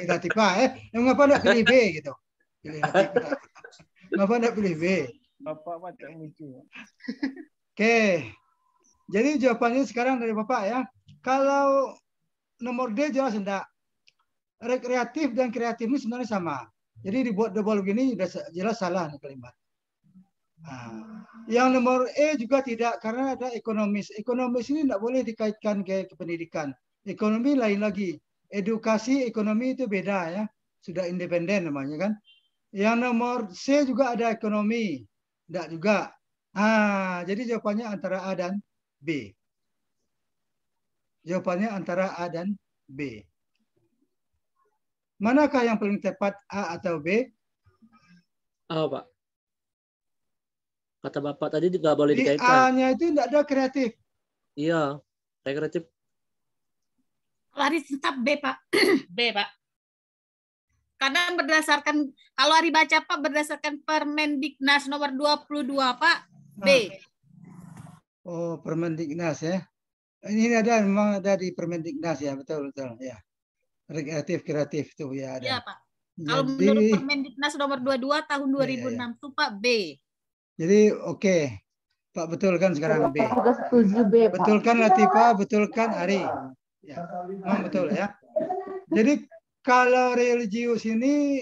B: Latifah ngapa tidak pilih B gitu. Pilih Latifah. Ngapa tidak pilih B?
A: Bapak macam lucu.
B: Oke. Jadi jawabannya sekarang dari Bapak ya. Kalau nomor D jelas enggak. Rekreatif dan kreatif ini sebenarnya sama. Jadi dibuat double begini sudah jelas salah kalimat. Nah, yang nomor E juga tidak karena ada ekonomis. Ekonomis ini tidak boleh dikaitkan ke pendidikan. Ekonomi lain lagi. Edukasi ekonomi itu beda ya. Sudah independen namanya kan. Yang nomor C juga ada ekonomi. Tidak juga. Jadi jawabannya antara A dan B. Jawabannya antara A dan B. Manakah yang paling tepat, A atau B?
H: A, Pak. Kata Bapak tadi nggak boleh dikaitkan.
B: A-nya itu tidak ada kreatif.
H: Iya, kreatif.
D: Lari tetap B, Pak. B, Pak. Karena berdasarkan, kalau Ari baca, Pak, berdasarkan Permendiknas nomor 22, Pak, B.
B: Oh, Permendiknas ya. Ini ada, memang ada di Permendiknas ya, betul ya. Rekreatif kreatif itu ya ada.
D: Iya Pak. Kalau menurut Permendiknas nomor 22 tahun 2006 itu Pak B.
B: Jadi oke. Pak betul kan sekarang B.
E: Setuju B, Pak.
B: Betul kan Latifa, betul kan Ari. Ya, memang betul ya. Jadi kalau religius ini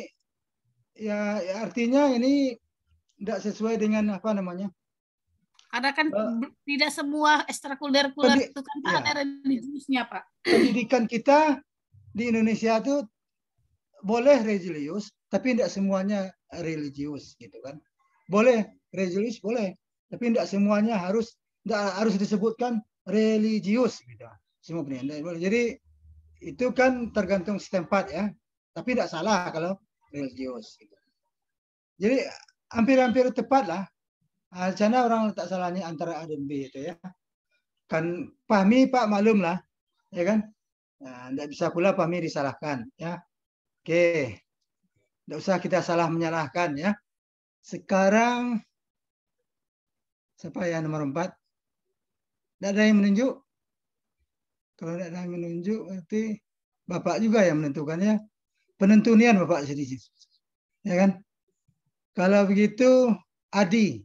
B: ya artinya ini tidak sesuai dengan apa namanya?
D: Karena kan tidak semua ekstrakurikuler itu kan ada religiusnya, Pak.
B: Pendidikan kita di Indonesia itu boleh religius, tapi tidak semuanya religius gitu kan. Boleh religius boleh, tapi tidak semuanya harus disebutkan religius gitu. Semua pendidikan boleh. Jadi itu kan tergantung setempat ya. Tapi tidak salah kalau religius gitu. Jadi hampir-hampir tepat lah. Karena orang tak salahnya antara A dan B itu ya. Kan pahami Pak maklum lah, ya kan? Nah, tidak bisa pula pahami disalahkan ya. Oke, tidak usah kita salah menyalahkan ya. Sekarang siapa ya nomor 4? Tidak ada yang menunjuk. Kalau tidak ada yang menunjuk, berarti Bapak juga yang menentukan ya. Penentunian Bapak sedikit, ya kan? Kalau begitu Adi.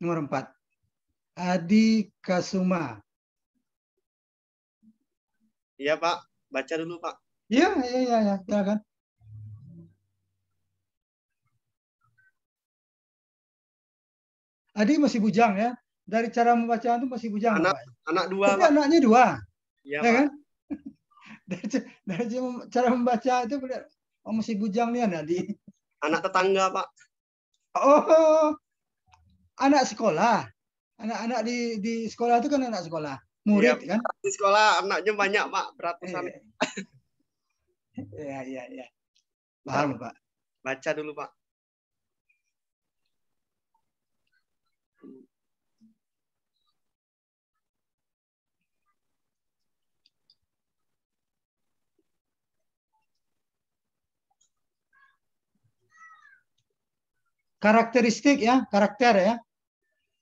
B: Nomor 4. Adi Kasuma.
C: Iya, Pak. Baca dulu, Pak.
B: Iya. Silakan. Adi masih bujang ya. Dari cara membaca itu masih bujang.
C: Anak 2,
B: tapi
C: Pak.
B: Anaknya 2.
C: Iya,
B: ya
C: Pak.
B: Kan? dari cara membaca itu masih bujang nih Adi.
C: Anak tetangga, Pak.
B: Oh. Anak sekolah, anak-anak di sekolah itu kan anak sekolah, murid
C: ya,
B: kan?
C: Di sekolah anaknya banyak Pak, beratusan.
B: Iya. Paham Pak.
C: Baca dulu Pak.
B: Karakteristik ya, karakter ya.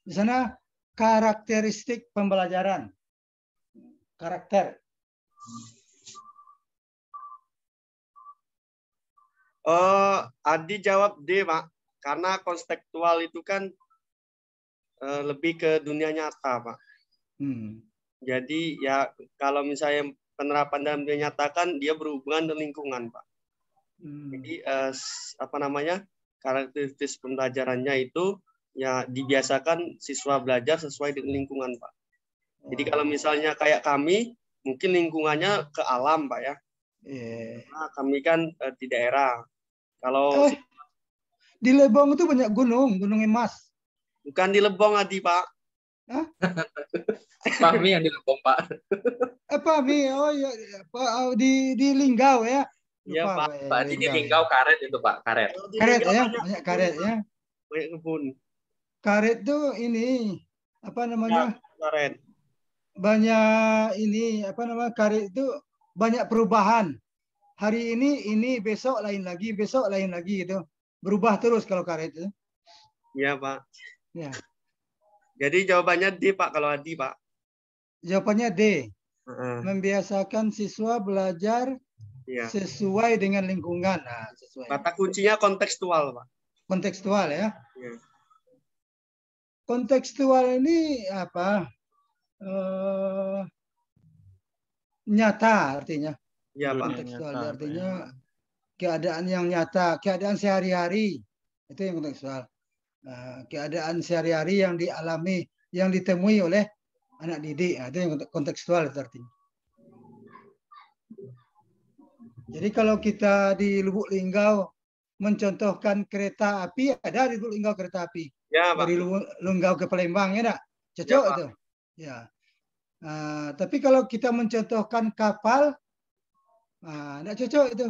B: Di sana karakteristik pembelajaran. Karakter.
C: Adi jawab D, Pak. Karena konstekstual itu kan lebih ke dunia nyata, Pak. Jadi ya kalau misalnya penerapan dalam dunia nyata kan dia berhubungan dengan lingkungan, Pak. Jadi apa namanya? Karakteristik pembelajarannya itu ya dibiasakan siswa belajar sesuai dengan lingkungan, Pak. Jadi kalau misalnya kayak kami, mungkin lingkungannya ke alam, Pak ya. Nah, kami kan di daerah. Kalau
B: di Lebong itu banyak gunung emas.
C: Bukan di Lebong, Adi, Pak.
B: Hah?
F: Fahmi yang di Lebong, Pak.
B: Fahmi, oh ya, di Linggau ya.
F: Iya Pak, di Linggau karet itu Pak, karet.
B: Karet ya, banyak karet ya.
C: Banyak kebun.
B: Karet tuh ini apa namanya?
C: Karet.
B: Banyak ini apa namanya? Karet itu banyak perubahan. Hari ini besok lain lagi gitu. Berubah terus kalau karet itu.
C: Iya Pak.
B: Ya.
C: Jadi jawabannya D Pak kalau Adi Pak.
B: Jawabannya D. Membiasakan siswa belajar sesuai dengan lingkungan. Nah, sesuai.
C: Kata kuncinya kontekstual, Pak.
B: Kontekstual ya. Kontekstual ini apa? Nyata artinya.
C: Iya, Pak.
B: Kontekstual artinya keadaan yang nyata, keadaan sehari-hari. Itu yang kontekstual. Keadaan sehari-hari yang dialami, yang ditemui oleh anak didik. Itu yang kontekstual itu artinya. Jadi kalau kita di Lubuk Linggau mencontohkan kereta api, ada di Lubuk Linggau kereta api.
C: Ya, Pak.
B: Dari Linggau ke Palembang, ya, cocok itu. Ya. Tapi kalau kita mencontohkan kapal, tidak cocok itu.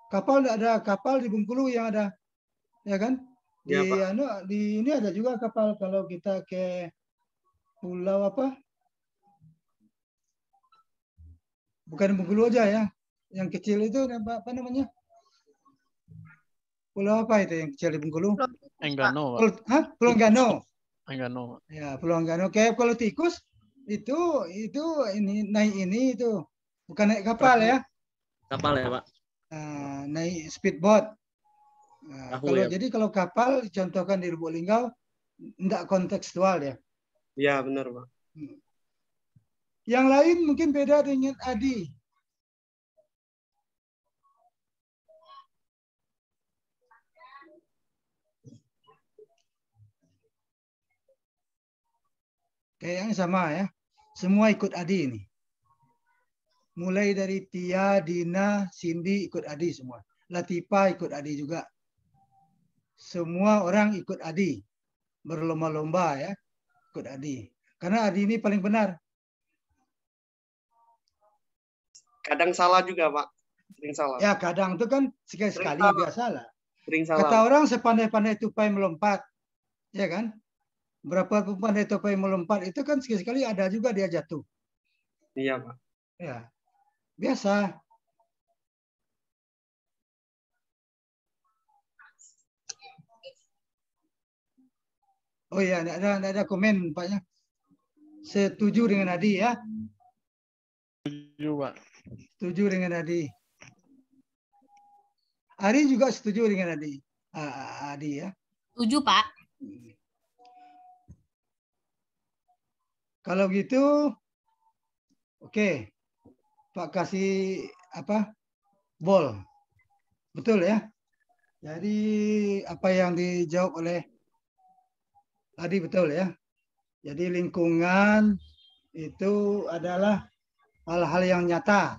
B: Kapal tidak ada, kapal di Bengkulu yang ada, ya kan? Di ini ada juga kapal kalau kita ke pulau apa? Bukan Bengkulu aja ya. Yang kecil itu apa namanya? Pulau apa itu yang kecil di Bengkulu?
A: Enggano.
B: Pulau Enggano.
A: Enggano.
B: Ya, Pulau Enggano. Kayak Pulau Tikus itu ini naik ini itu bukan naik kapal ya.
H: Kapal ya Pak.
B: Naik speedboat. Kalau
H: ya.
B: jadi kalau kapal dicontohkan di Lubuk Linggau enggak kontekstual ya.
C: Iya benar Pak.
B: Yang lain mungkin beda dengan Adi. Kayaknya sama ya. Semua ikut Adi ini. Mulai dari Tia, Dina, Cindy ikut Adi semua. Latifa ikut Adi juga. Semua orang ikut Adi. Berlomba-lomba ya. Ikut Adi. Karena Adi ini paling benar.
C: Kadang salah juga Pak. Sering salah.
B: Ya kadang itu kan sekali-sekali biasalah.
C: Sering salah.
B: Kata orang sepandai-pandai tupai melompat. Ya kan? Berapa pandai tupai melompat itu kan sekali-sekali ada juga dia jatuh.
C: Iya Pak.
B: Ya. Biasa. Oh iya, tidak ada komen Paknya. Setuju dengan Adi ya.
A: Setuju Pak.
B: Setuju dengan Adi. Ari juga setuju dengan Adi. Adi ya.
D: Setuju Pak.
B: Kalau gitu, oke. Pak kasih apa? Bol. Betul ya. Jadi apa yang dijawab oleh Adi betul ya. Jadi lingkungan itu adalah hal-hal yang nyata,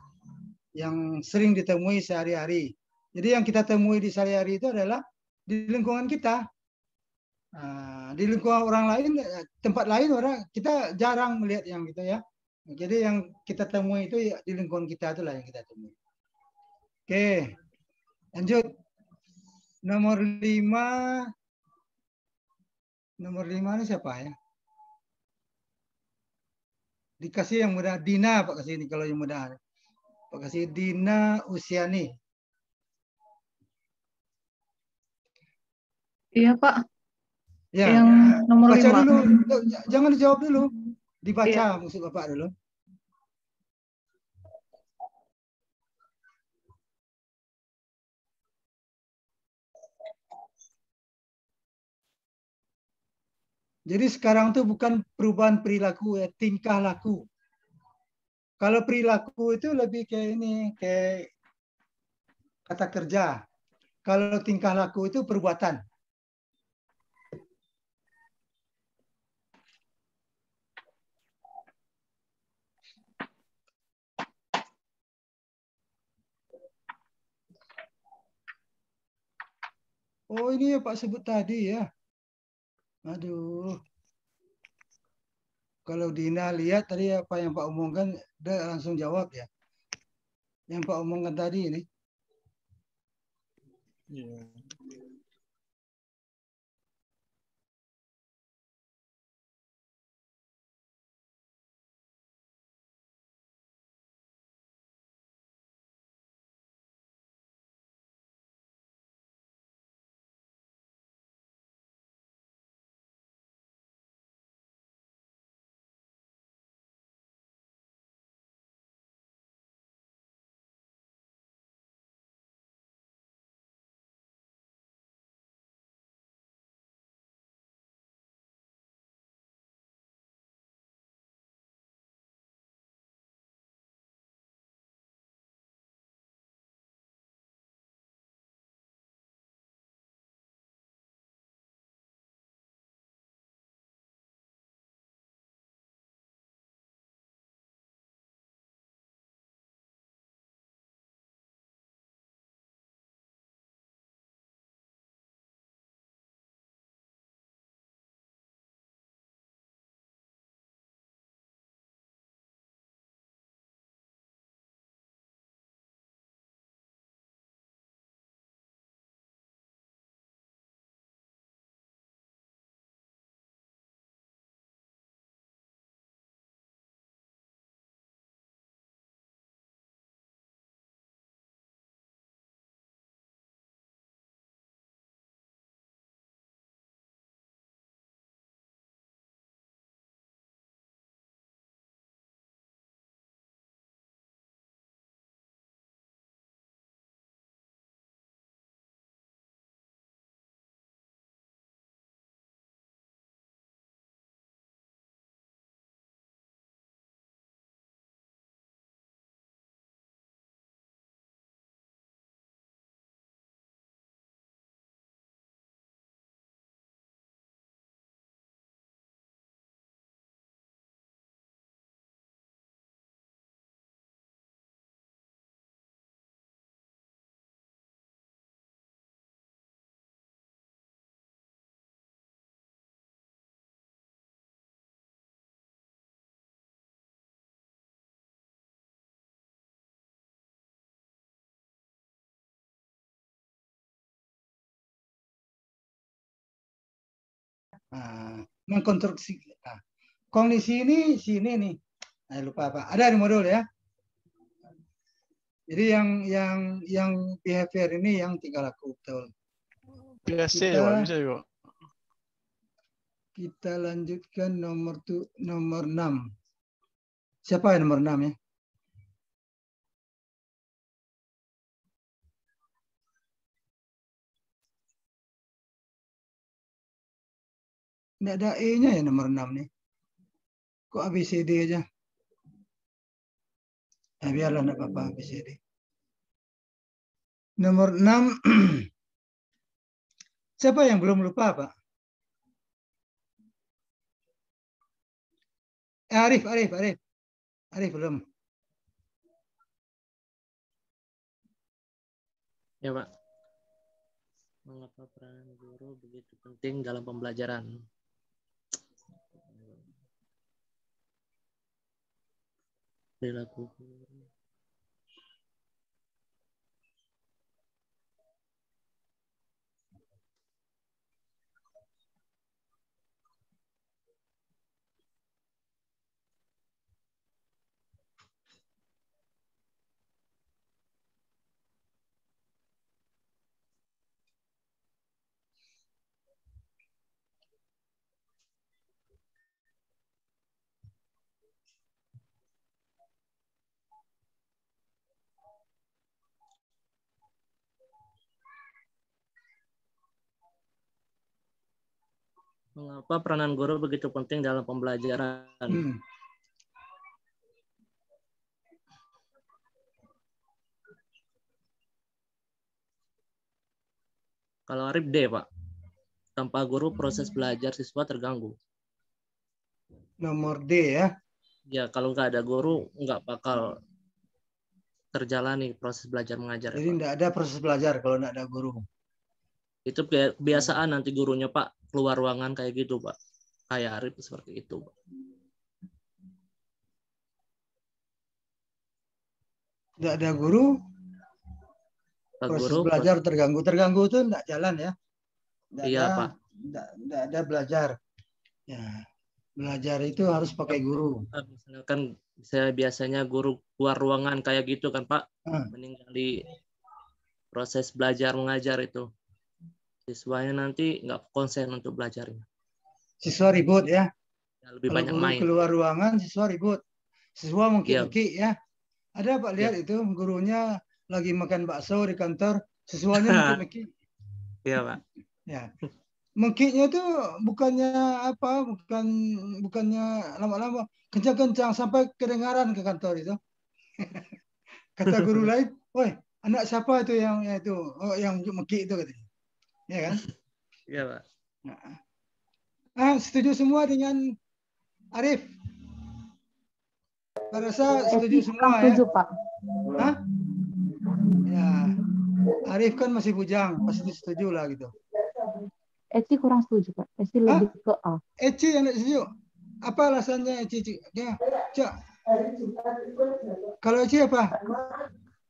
B: yang sering ditemui sehari-hari. Jadi yang kita temui di sehari-hari itu adalah di lingkungan kita. Di lingkungan orang lain, tempat lain orang kita jarang melihat yang gitu ya. Jadi yang kita temui itu ya, di lingkungan kita itulah yang kita temui. Oke, lanjut. Nomor 5. Nomor 5 ini siapa ya? Dikasih yang mudah. Dina Pak kasih ini kalau yang mudah. Pak kasih Dina Usiani.
E: Iya Pak.
B: Ya.
E: Yang nomor
B: baca
E: 5.
B: dulu. Jangan dijawab dulu. Dibaca
E: iya.
B: maksud Bapak dulu. Jadi sekarang tuh bukan perubahan perilaku ya, tingkah laku. Kalau perilaku itu lebih kayak ini, kayak kata kerja. Kalau tingkah laku itu perbuatan. Oh ini ya Pak sebut tadi ya. Aduh. Kalau Dina lihat tadi apa yang Pak omongkan, dia langsung jawab ya. Yang Pak omongkan tadi ini.
A: Iya.
B: Mengkonstruksi. Kognisi ini sini nih. Lupa apa? Ada di modul ya. Jadi yang behavior ini yang tinggal laku betul.
A: Bisa juga.
B: Kita lanjutkan nomor 6. Siapa yang nomor 6 ya? Nggak ada E-nya ya nomor 6 nih. Kok ABCD aja? Biarlah enggak apa-apa ABCD. Nomor 6. Siapa yang belum lupa, Pak? Arif belum.
H: Ya, Pak. Mengapa peran guru begitu penting dalam pembelajaran? Perilaku guru. Mengapa peranan guru begitu penting dalam pembelajaran? Kalau Arif D, Pak. Tanpa guru proses belajar siswa terganggu.
B: Nomor D ya.
H: Ya, kalau nggak ada guru nggak bakal terjalani proses belajar mengajar.
B: Jadi nggak ada proses belajar kalau nggak ada guru.
H: Itu kebiasaan nanti gurunya, Pak, keluar ruangan kayak gitu, Pak. Kayak Arif seperti itu, Pak.
B: Nggak ada guru, proses belajar terganggu. Terganggu itu nggak jalan ya.
H: Iya, Pak.
B: Nggak ada belajar. Ya, belajar itu harus pakai guru.
H: Misalkan saya biasanya guru keluar ruangan kayak gitu kan, Pak. Meninggali proses belajar mengajar itu. Siswanya nanti nggak konsen untuk belajarnya.
B: Siswa ribut ya.
H: Lebih banyak
B: guru
H: main.
B: Keluar ruangan, siswa ribut. Siswa mungkin ya. Ada Pak lihat itu gurunya lagi makan bakso di kantor, siswanya mungkin.
H: Iya, Pak.
B: Ya. Mengkiknya itu bukannya apa? Bukannya lama-lama kencang-kencang sampai kedengaran ke kantor itu. Kata guru lain, "Woi, anak siapa itu yang itu? Oh, yang mengkik itu," katanya. Ya kan?
H: Iya, Pak.
B: Setuju semua dengan Arif? Saya rasa setuju semua ya.
E: Setuju, Pak.
B: Hah? Ya. Arif kan masih bujang, pasti setuju lah gitu.
E: Eci kurang setuju, Pak. Eci lebih ke A.
B: Eci yang setuju. Apa alasannya Eci? Ya, Cak. Kalau Eci apa?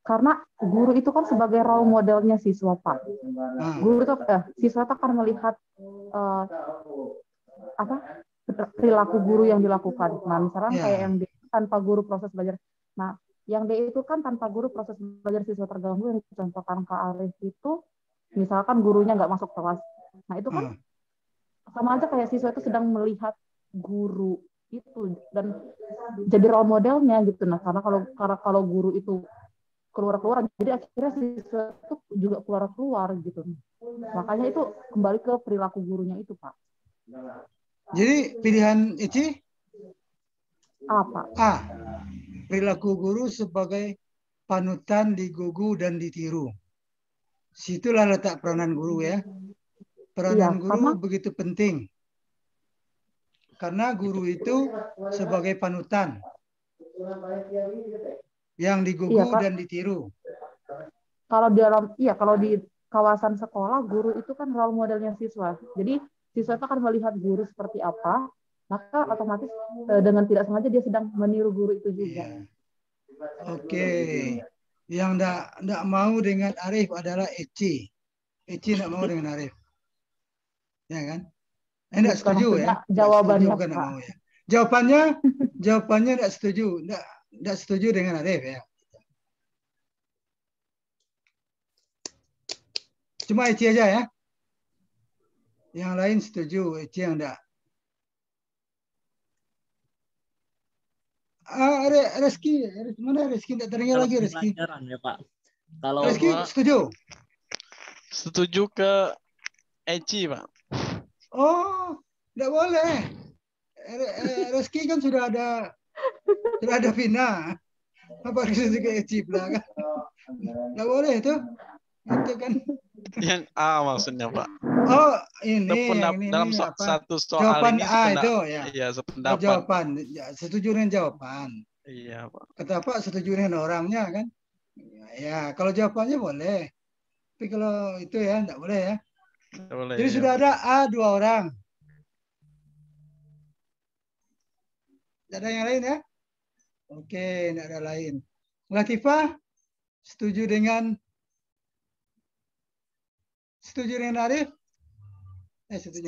E: Karena guru itu kan sebagai role modelnya siswa, Pak. Guru itu siswa itu akan melihat perilaku guru yang dilakukan. Nah, misalnya kayak yang D tanpa guru proses belajar. Nah, yang D itu kan tanpa guru proses belajar siswa terganggu yang dicontohkan Kak Arif itu, misalkan gurunya nggak masuk kelas. Nah, itu kan sama aja kayak siswa itu sedang melihat guru itu dan jadi role modelnya gitu. Nah, karena kalau guru itu keluar, jadi akhirnya siswa itu juga keluar gitu. Makanya itu kembali ke perilaku gurunya itu, Pak.
B: Jadi pilihan Eci
E: apa?
B: A. Perilaku guru sebagai panutan, digugu dan ditiru. Situlah letak peranan guru ya. Peranan guru begitu penting. Karena guru itu sebagai panutan yang digugu dan ditiru.
E: Kalau di kawasan sekolah guru itu kan role modelnya siswa. Jadi siswa itu akan melihat guru seperti apa, maka otomatis dengan tidak sengaja dia sedang meniru guru itu juga.
B: Oke. Yang enggak mau dengan Arif adalah Eci. Eci enggak mau dengan Arif. Ya kan? Enggak setuju ya?
E: Jawabannya,
B: bukan
E: Pak.
B: mau ya. Jawabannya enggak setuju. Enggak setuju dengan Arif ya. Cuma Eci aja ya. Yang lain setuju, Eci yang enggak. Reski, mana Reski? Enggak terdengar lagi Reski.
H: Ya, Pak. Kalau
B: Reski setuju?
A: Setuju ke Eci, Pak.
B: Oh, enggak boleh. Reski kan sudah ada Vina. Apa setuju ke Eci pula kan? Enggak boleh itu. Itu kan.
A: Yang A maksudnya, Pak.
B: Oh, ini
A: dalam satu soal
B: jawaban
A: ini
B: A itu ya.
A: Iya, sependapat.
B: Jawaban, ya, setuju dengan jawaban.
A: Iya, Pak.
B: Kata Pak setuju dengan orangnya kan? Ya, kalau jawabannya boleh. Tapi kalau itu ya enggak boleh ya.
A: Boleh,
B: Jadi
A: ya,
B: sudah
A: Pak.
B: ada A 2 orang. Tidak ada yang lain ya? Oke, tidak ada lain. Latifah setuju dengan Arif?
G: Setuju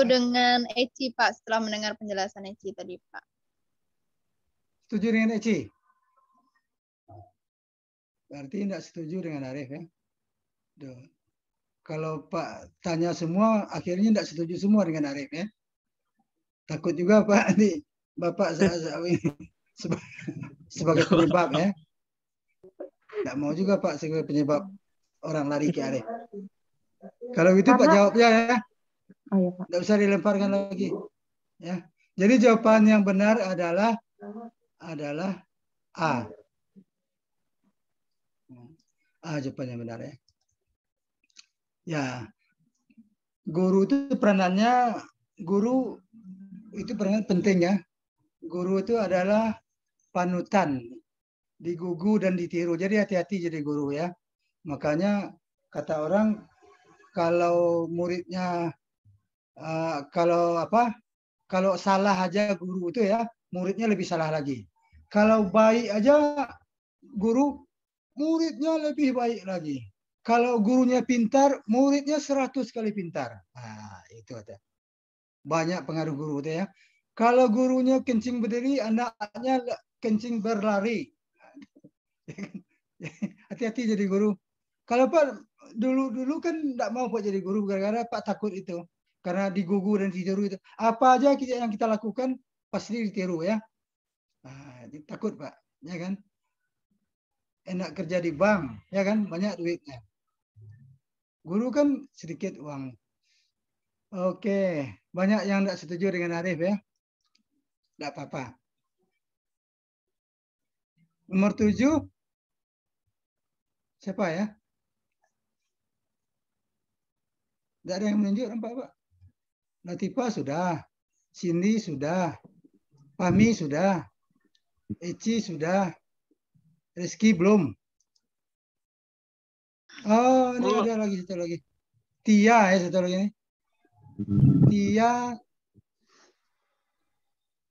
G: dengan Eci, Pak, setelah mendengar penjelasan Eci tadi, Pak.
B: Setuju dengan Eci? Berarti tidak setuju dengan Arif ya? Duh. Kalau Pak tanya semua, akhirnya tidak setuju semua dengan Arif ya? Takut juga Pak, nanti Bapak sebagai penyebab ya? Tidak mau juga Pak sebagai penyebab orang lari ke Arif. Kalau itu Pak jawabnya ya? Tidak usah dilemparkan lagi. Ya. Jadi jawaban yang benar adalah A. A jawaban yang benar ya. Ya. Guru itu peranannya, peranan penting ya. Guru itu adalah panutan, digugu dan ditiru. Jadi hati-hati jadi guru ya. Makanya kata orang kalau muridnya kalau salah aja guru itu ya, muridnya lebih salah lagi. Kalau baik aja guru, muridnya lebih baik lagi. Kalau gurunya pintar, muridnya 100 kali pintar. Nah, itu ada. Banyak pengaruh guru itu ya. Kalau gurunya kencing berdiri, anaknya kencing berlari. Hati-hati jadi guru. Kalau Pak dulu kan tidak mau Pak jadi guru gara-gara Pak takut itu. Karena digugu dan ditiru itu. Apa aja yang kita lakukan pasti ditiru ya. Nah, takut Pak, ya kan? Enak kerja di bank, ya kan? Banyak duitnya. Guru kan sedikit uang. Oke, banyak yang tidak setuju dengan Arif ya. Tidak apa-apa. Nomor 7. Siapa ya? Tidak ada yang menunjuk nampak Pak. Latifah sudah. Cindy sudah. Fahmi sudah. Eci sudah. Rizky belum. Oh, ini ada lagi satu lagi. Tia ya satu lagi ini. Tia,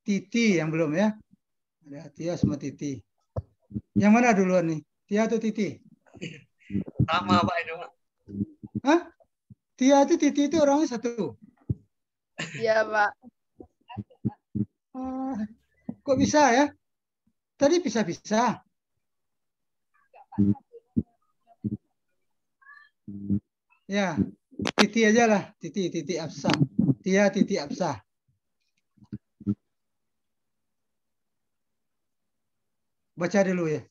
B: Titi yang belum ya. Ada Tia sama Titi. Yang mana duluan nih? Tia atau Titi?
C: Sama Pak itu Pak.
B: Hah? Tia itu Titi itu orangnya satu.
G: Iya Pak.
B: Kok bisa ya? Tadi bisa-bisa. Ya, Titi aja lah. Titi Absah. Tia Titi Absah. Baca dulu ya.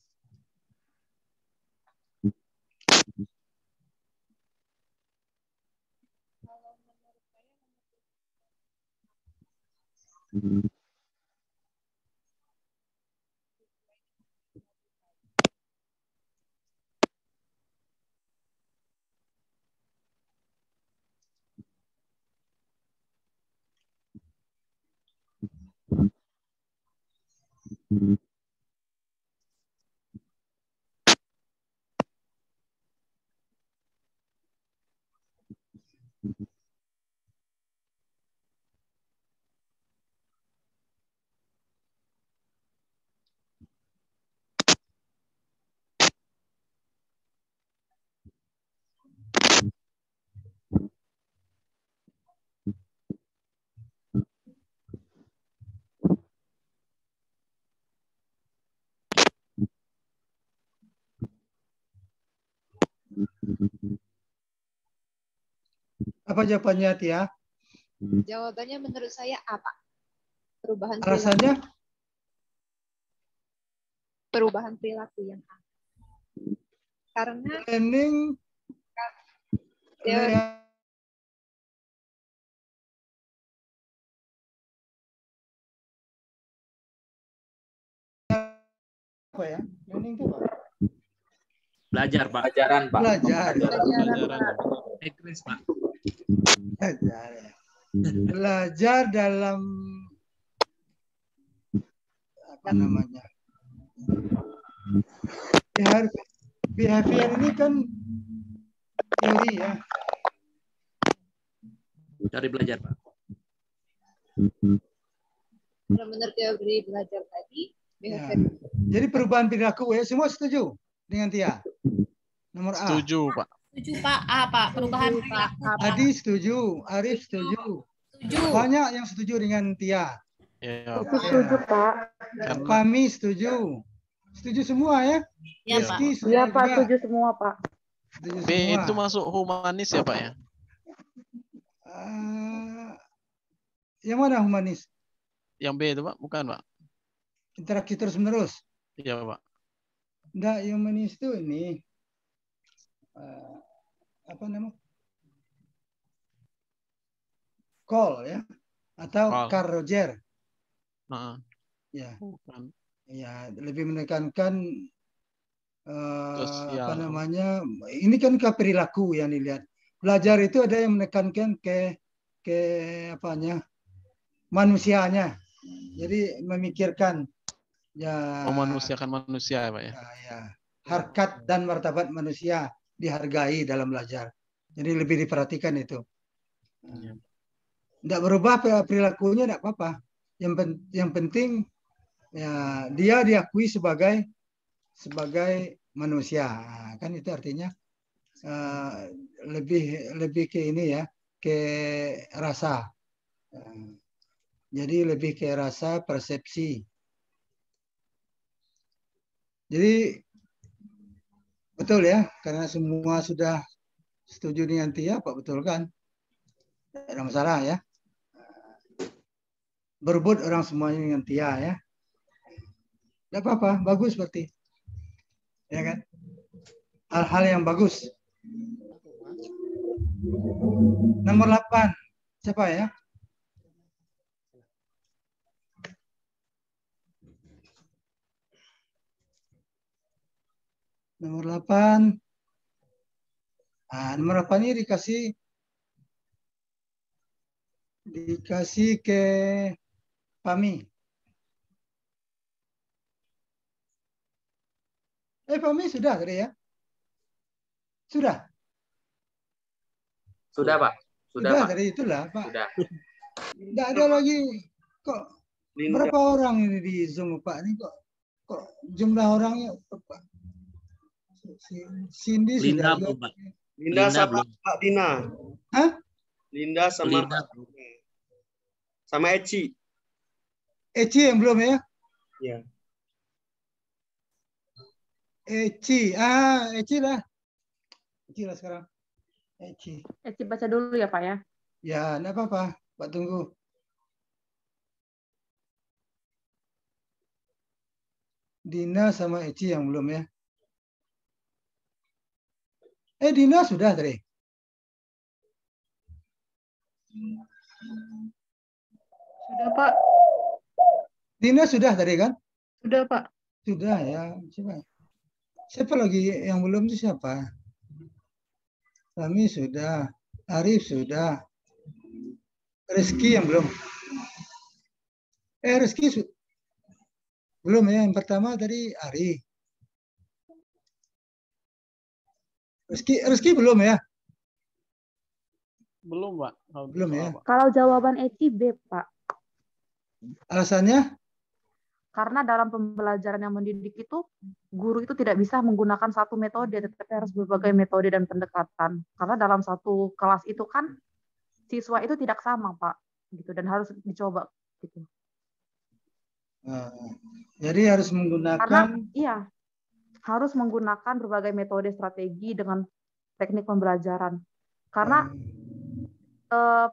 B: Apa jawabannya, Tia?
G: Jawabannya menurut saya apa? Perubahan
B: Alasannya?
G: Perubahan perilaku yang A. Karena
B: Learning apa ya? Learning itu apa?
H: Belajar, Pak.
F: Pelajaran, Pak.
B: Belajar.
H: Pak.
B: Belajar. Belajar dalam apa namanya? Behavior ini kan teori ya.
H: Cari belajar, Pak.
G: benar-benar teori belajar tadi.
B: Ya. Jadi perubahan perilaku ya, semua setuju dengan Tia? Nomor A.
A: Setuju, Pak.
D: Setuju, Pak. A, Pak. Perubahan perilaku.
B: Adi setuju, Arif setuju.
D: Setuju.
B: Banyak yang setuju dengan Tia.
A: Ya,
E: Setuju, Pak.
B: Kami setuju. Setuju semua ya?
D: Ya, Pak.
E: Iya, Pak. Setuju semua, Pak.
B: Setuju
A: B
B: semua.
A: itu masuk humanis ya, Pak ya?
B: Yang mana humanis?
A: Yang B itu, Pak? Bukan, Pak?
B: Interaksi terus menerus.
A: Iya, Pak.
B: Enggak, humanis itu ini apa namanya? Call ya, atau Carl Roger. Ya,
A: bukan.
B: Ya, lebih menekankan apa namanya? Ini kan ke perilaku yang dilihat. Belajar itu ada yang menekankan ke apanya? Manusianya. Jadi memikirkan ya
A: memanusiakan manusia ya, Pak ya.
B: Ya, harkat dan martabat manusia dihargai dalam belajar. Jadi lebih diperhatikan itu. Tidak berubah perilakunya, tidak apa-apa. Yang penting ya dia diakui sebagai manusia. Kan itu artinya lebih ke ini ya, ke rasa. Jadi lebih ke rasa persepsi. Jadi betul ya, karena semua sudah setuju dengan Tia, Pak, betul kan? Tidak ada masalah ya. Berebut orang semuanya dengan Tia ya. Tidak apa-apa, bagus berarti. Ya kan? Hal-hal yang bagus. Nomor 8. Siapa ya? Nomor 8. Nomor 8 ini dikasih ke Pami. Pami sudah tadi ya? Sudah?
F: Sudah, Pak. Sudah, Pak.
B: Tadi itulah, Pak.
F: Sudah.
B: Tidak ada lagi. Kok berapa orang ini di Zoom, Pak? Ini kok jumlah orangnya, Pak? Cindy
H: Linda
B: sudah.
H: belum, Pak.
C: Linda sama Pak Dina.
B: Hah?
C: Linda sama
H: Linda.
C: Sama Eci.
B: Eci yang belum ya?
C: Ya.
B: Eci. Eci lah. Eci lah sekarang. Eci
E: baca dulu ya, Pak ya?
B: Ya, enggak apa-apa. Pak tunggu. Dina sama Eci yang belum ya? Dina sudah tadi.
E: Sudah, Pak.
B: Dina sudah tadi kan?
E: Sudah, Pak.
B: Sudah ya. Siapa lagi yang belum itu siapa? Kami sudah. Arif sudah. Rizky yang belum. Rizky belum ya. Yang pertama tadi Ari. Rizky belum ya?
A: Belum, Pak.
B: Belum ya?
E: Kalau jawaban Eci B, Pak.
B: Alasannya?
E: Karena dalam pembelajaran yang mendidik itu, guru itu tidak bisa menggunakan satu metode, tetapi harus berbagai metode dan pendekatan. Karena dalam satu kelas itu kan, siswa itu tidak sama, Pak. Gitu, dan harus dicoba. Gitu.
B: Jadi harus menggunakan...
E: Karena, iya, harus menggunakan berbagai metode strategi dengan teknik pembelajaran. Karena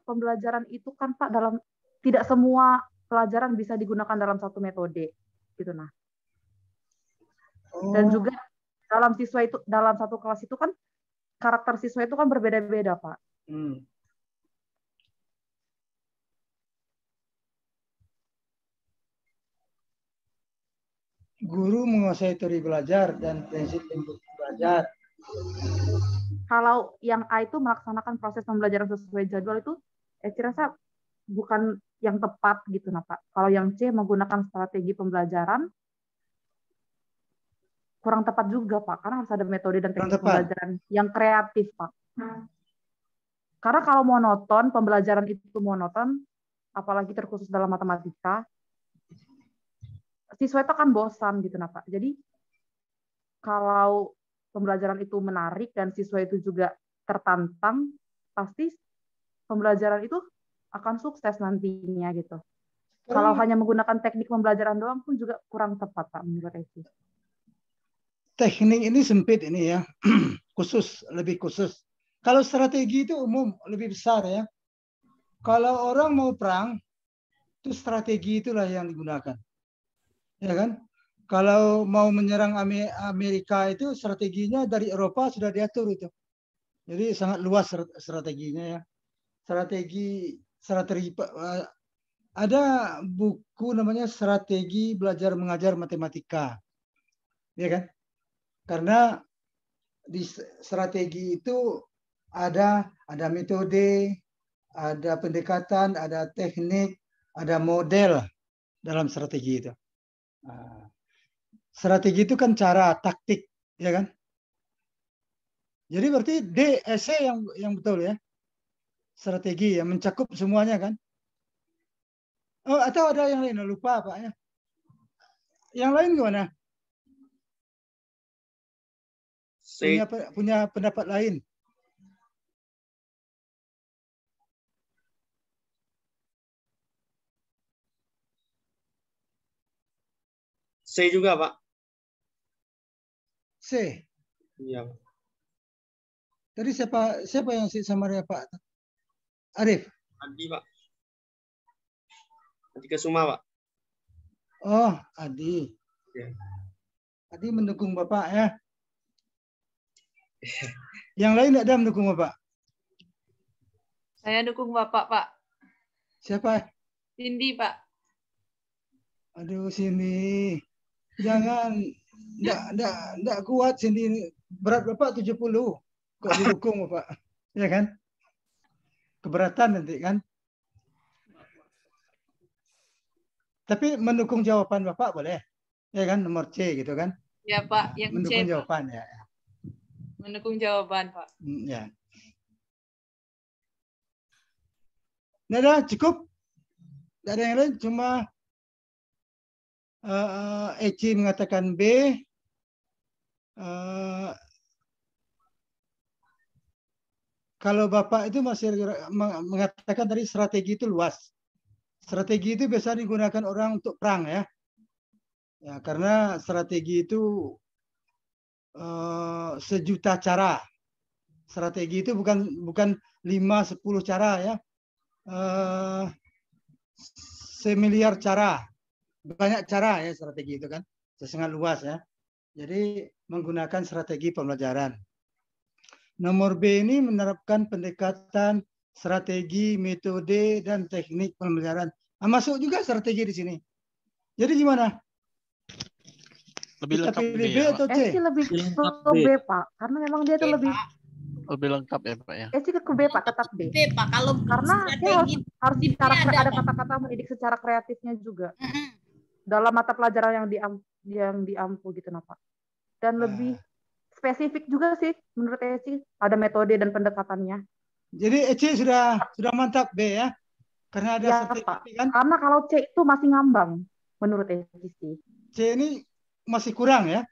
E: pembelajaran itu kan Pak tidak semua pelajaran bisa digunakan dalam satu metode gitu nah. Dan juga dalam satu kelas itu kan karakter siswa itu kan berbeda-beda Pak.
B: Guru menguasai teori belajar dan prinsip belajar.
E: Kalau yang A itu melaksanakan proses pembelajaran sesuai jadwal itu, saya rasa bukan yang tepat gitu, nah Pak. Kalau yang C menggunakan strategi pembelajaran, kurang tepat juga Pak, karena harus ada metode dan teknik pembelajaran yang kreatif Pak. Karena kalau monoton, pembelajaran itu monoton, apalagi terkhusus dalam matematika, siswa itu akan bosan gitu, nah Pak. Jadi kalau pembelajaran itu menarik dan siswa itu juga tertantang, pasti pembelajaran itu akan sukses nantinya gitu. Kalau hanya menggunakan teknik pembelajaran doang pun juga kurang tepat Pak menurut Eci.
B: Teknik ini sempit ini ya, lebih khusus. Kalau strategi itu umum, lebih besar ya. Kalau orang mau perang, itu strategi itulah yang digunakan, ya kan? Kalau mau menyerang Amerika itu strateginya dari Eropa sudah diatur itu. Jadi sangat luas strateginya ya. Strategi ada buku namanya Strategi Belajar Mengajar Matematika. Ya kan? Karena di strategi itu ada metode, ada pendekatan, ada teknik, ada model dalam strategi itu. Strategi itu kan cara, taktik, ya kan? Jadi berarti DSC yang betul ya. Strategi yang mencakup semuanya kan? Oh, atau ada yang lain? Lupa Pak ya. Yang lain gimana? Punya pendapat lain?
C: C juga Pak.
B: C.
C: Iya.
B: Tadi siapa yang samarnya Pak Arif?
C: Adi Pak. Adi Kesuma Pak.
B: Oh, Adi.
C: Ya.
B: Adi mendukung Bapak ya. Yang lain ada mendukung Bapak?
D: Saya dukung Bapak Pak.
B: Siapa?
D: Cindy Pak.
B: Aduh sini. Jangan. Enggak kuat sini. Berat Bapak 70. Kok didukung Bapak? Ya kan? Keberatan nanti kan? Tapi mendukung jawaban Bapak boleh. Ya kan? Nomor C gitu kan?
D: Ya Pak, yang
B: mendukung
D: C,
B: jawaban
D: Pak.
B: Ya.
D: Mendukung jawaban Pak.
B: Ya. Nah, cukup. Tidak ada yang lain, cuma Eci mengatakan B. Kalau Bapak itu masih mengatakan tadi strategi itu luas. Strategi itu biasa digunakan orang untuk perang ya. Ya, karena strategi itu sejuta cara. Strategi itu bukan 5-10 cara ya. Semiliar cara. Banyak cara ya strategi itu kan. Sangat luas ya. Jadi menggunakan strategi pembelajaran. Nomor B ini menerapkan pendekatan, strategi, metode, dan teknik pembelajaran. Nah, masuk juga strategi di sini. Jadi gimana?
A: Lebih lengkap
B: B atau C?
E: Lebih ke B, Pak. Karena memang dia itu lebih
A: lengkap ya, Pak ya.
E: Ke B, Pak, tetap B.
D: B, Pak. Kalau
E: karena dia harus ada kata-kata mendidik secara kreatifnya juga. Dalam mata pelajaran yang diampu gitu, Pak. Dan lebih spesifik juga sih menurut Eci, ada metode dan pendekatannya.
B: Jadi Eci sudah mantap B ya, karena ada strategi kan?
E: Karena kalau C itu masih ngambang menurut Eci sih.
B: C ini masih kurang ya?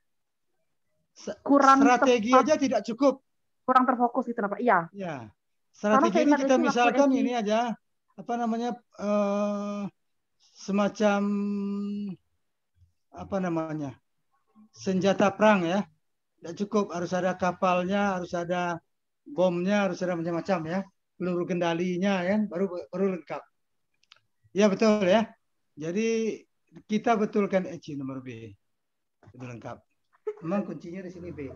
E: Kurang
B: strategi aja tidak cukup.
E: Kurang terfokus gitu, Pak. Iya.
B: Ya. Strategi ini kita misalkan ini aja, apa namanya, semacam apa namanya, senjata perang ya. Tidak cukup, harus ada kapalnya, harus ada bomnya harus ada macam-macam ya, peluru kendalinya kan, baru lengkap. Ya betul ya. Jadi kita betulkan EC nomor B, itu lengkap. Memang kuncinya di sini B.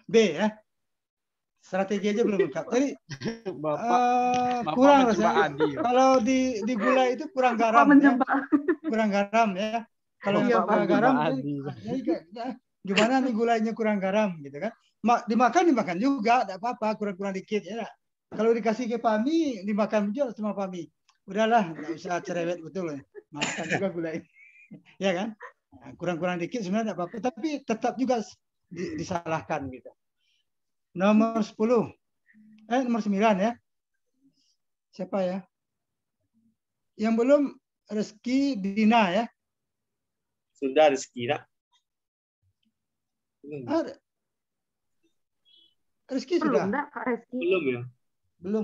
B: B ya. Strategi aja belum lengkap. Tadi
A: Bapak
B: kurang
A: mencoba
B: rasanya.
A: Adi.
B: Kalau di gula itu kurang garam ya. Kurang garam ya. Kalau yang garam gimana nih gulanya kurang garam gitu kan. Dimakan juga, tidak apa-apa, kurang-kurang dikit ya. Kalau dikasih ke Pami, dimakan juga sama Pami. Udahlah, nggak usah cerewet betul ya. Makan juga gula ini. Ya kan? Nah, kurang-kurang dikit sebenarnya tidak apa-apa, tapi tetap juga disalahkan gitu. Nomor 10. Nomor 9 ya. Siapa ya? Yang belum Rizky Dina ya.
C: Sudah Rizky, nak.
B: Rizky
E: belum,
B: sudah?
E: enggak, Kak Rizky.
C: Belum ya?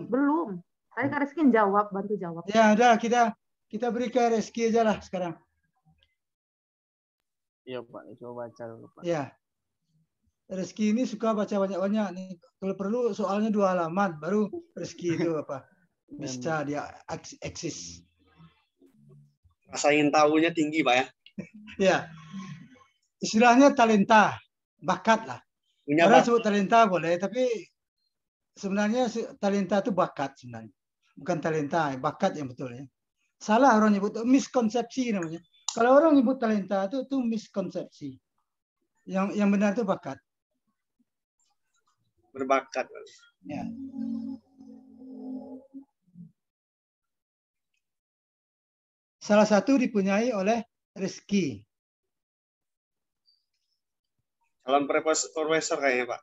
E: Belum. Tadi Kak Rizky jawab, bantu jawab.
B: Ya udah, kita beri ke Rizky aja lah sekarang.
A: Iya Pak, coba baca dulu Pak.
B: Ya. Rizky ini suka baca banyak-banyak nih. Kalau perlu soalnya 2 halaman, baru Rizky itu apa bisa dia eksis.
C: Rasa ingin tahunya tinggi, Pak ya.
B: Ya. Istilahnya talenta, bakat lah. Orang sebut talenta boleh, tapi sebenarnya talenta itu bakat sebenarnya. Bukan talenta, bakat yang betul ya. Salah orang nyebut, miskonsepsi namanya. Kalau orang nyebut talenta itu miskonsepsi. Yang benar itu bakat.
C: Berbakat.
B: Ya. Salah satu dipunyai oleh Rizky.
C: Calon profesor kayaknya, Pak.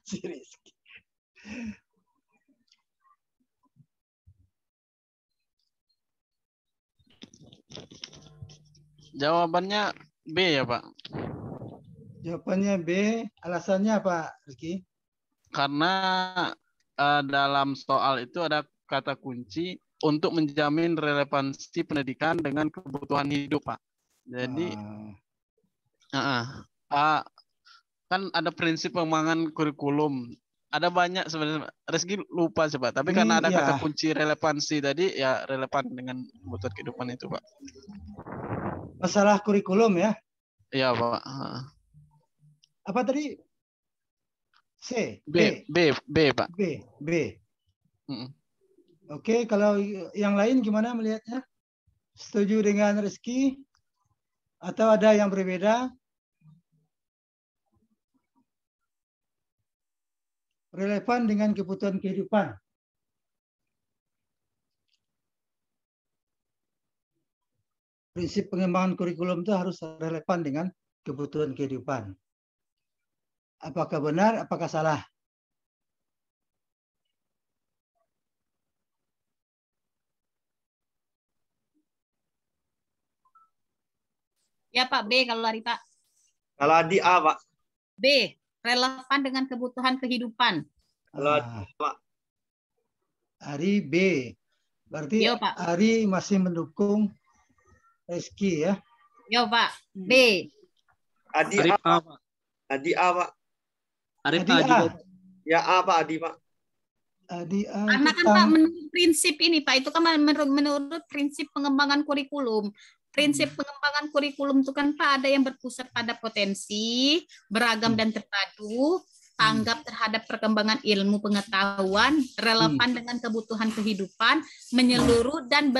B: Si Rizky.
A: Jawabannya B ya Pak.
B: Jawabannya B. Alasannya apa, Rizky?
A: Karena dalam soal itu ada kata kunci untuk menjamin relevansi pendidikan dengan kebutuhan hidup, Pak. Jadi kan ada prinsip pengembangan kurikulum. Ada banyak sebenarnya. Rizky lupa sih Pak. Tapi karena ada kata kunci relevansi tadi, ya relevan dengan kebutuhan kehidupan itu, Pak.
B: Masalah kurikulum ya?
A: Iya, Pak.
B: Apa tadi? C.
A: B, Pak.
B: B. Oke, kalau yang lain gimana melihatnya? Setuju dengan Rizky? Atau ada yang berbeda? Relevan dengan kebutuhan kehidupan. Prinsip pengembangan kurikulum itu harus relevan dengan kebutuhan kehidupan. Apakah benar, apakah salah?
D: Ya Pak, B kalau lari Pak.
C: Kalau Adi A, Pak.
D: B, relevan dengan kebutuhan kehidupan.
C: Kalau Adi A, Pak.
B: Ari B. Berarti
D: Yo, Pak.
B: Ari masih mendukung Rizky ya?
D: Yo Pak, B.
C: Adi A, Pak. Adi A, Pak.
B: Adi A.
C: Ya A, Pak. Adi, Pak.
B: Adi A.
D: Karena kan Pak menurut prinsip ini Pak, itu kan menurut prinsip pengembangan kurikulum. Prinsip pengembangan kurikulum itu kan Pak ada yang berpusat pada potensi, beragam dan terpadu, tanggap terhadap perkembangan ilmu pengetahuan, relevan dengan kebutuhan kehidupan, menyeluruh dan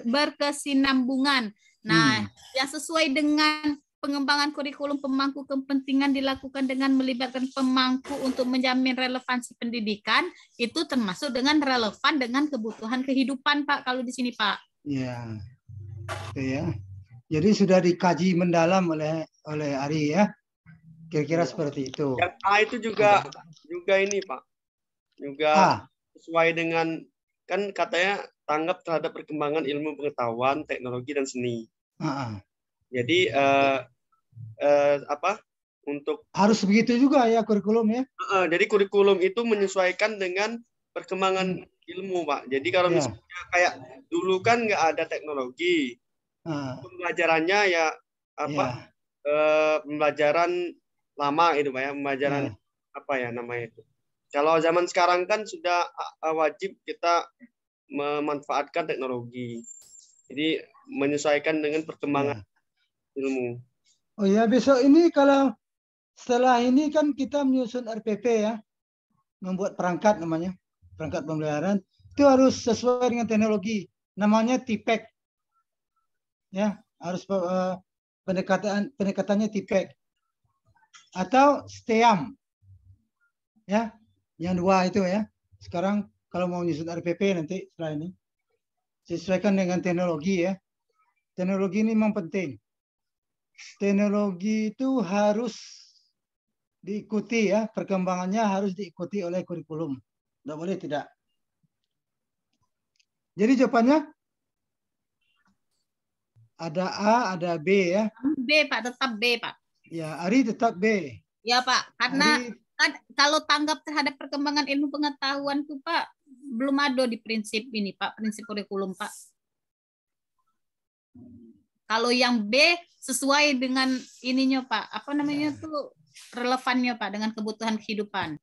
D: berkesinambungan. Nah, yang sesuai dengan pengembangan kurikulum pemangku kepentingan dilakukan dengan melibatkan pemangku untuk menjamin relevansi pendidikan, itu termasuk dengan relevan dengan kebutuhan kehidupan Pak kalau di sini Pak.
B: Iya. Oke ya. Jadi sudah dikaji mendalam oleh Ari ya. Kira-kira seperti itu.
C: Yang A itu juga ini Pak. Juga sesuai dengan kan katanya tanggap terhadap perkembangan ilmu pengetahuan, teknologi dan seni. Jadi untuk
B: harus begitu juga ya kurikulum ya.
C: Jadi kurikulum itu menyesuaikan dengan perkembangan ilmu Pak. Jadi kalau misalnya kayak dulu kan nggak ada teknologi, Pembelajarannya ya apa? Pembelajaran lama itu Pak ya, pembelajaran apa ya namanya itu. Kalau zaman sekarang kan sudah wajib kita memanfaatkan teknologi. Jadi menyesuaikan dengan perkembangan ilmu.
B: Oh ya, besok ini kalau setelah ini kan kita menyusun RPP ya, membuat perangkat namanya, perangkat pembelajaran. Itu harus sesuai dengan teknologi. Namanya TIPEC. Ya, harus pendekatannya TIPEC. Atau STEAM. Ya, yang dua itu ya. Sekarang kalau mau menyusun RPP nanti setelah ini sesuaikan dengan teknologi ya. Teknologi ini memang penting. Teknologi itu harus diikuti ya, perkembangannya harus diikuti oleh kurikulum. Tidak boleh tidak. Jadi jawabannya ada A, ada B ya.
D: B Pak, tetap B Pak.
B: Ya, Ari tetap B.
D: Ya Pak, karena kan kalau tanggap terhadap perkembangan ilmu pengetahuan tuh Pak belum ada di prinsip ini Pak, prinsip kurikulum Pak. Kalau yang B sesuai dengan ininya Pak, apa namanya tuh relevannya Pak dengan kebutuhan kehidupan.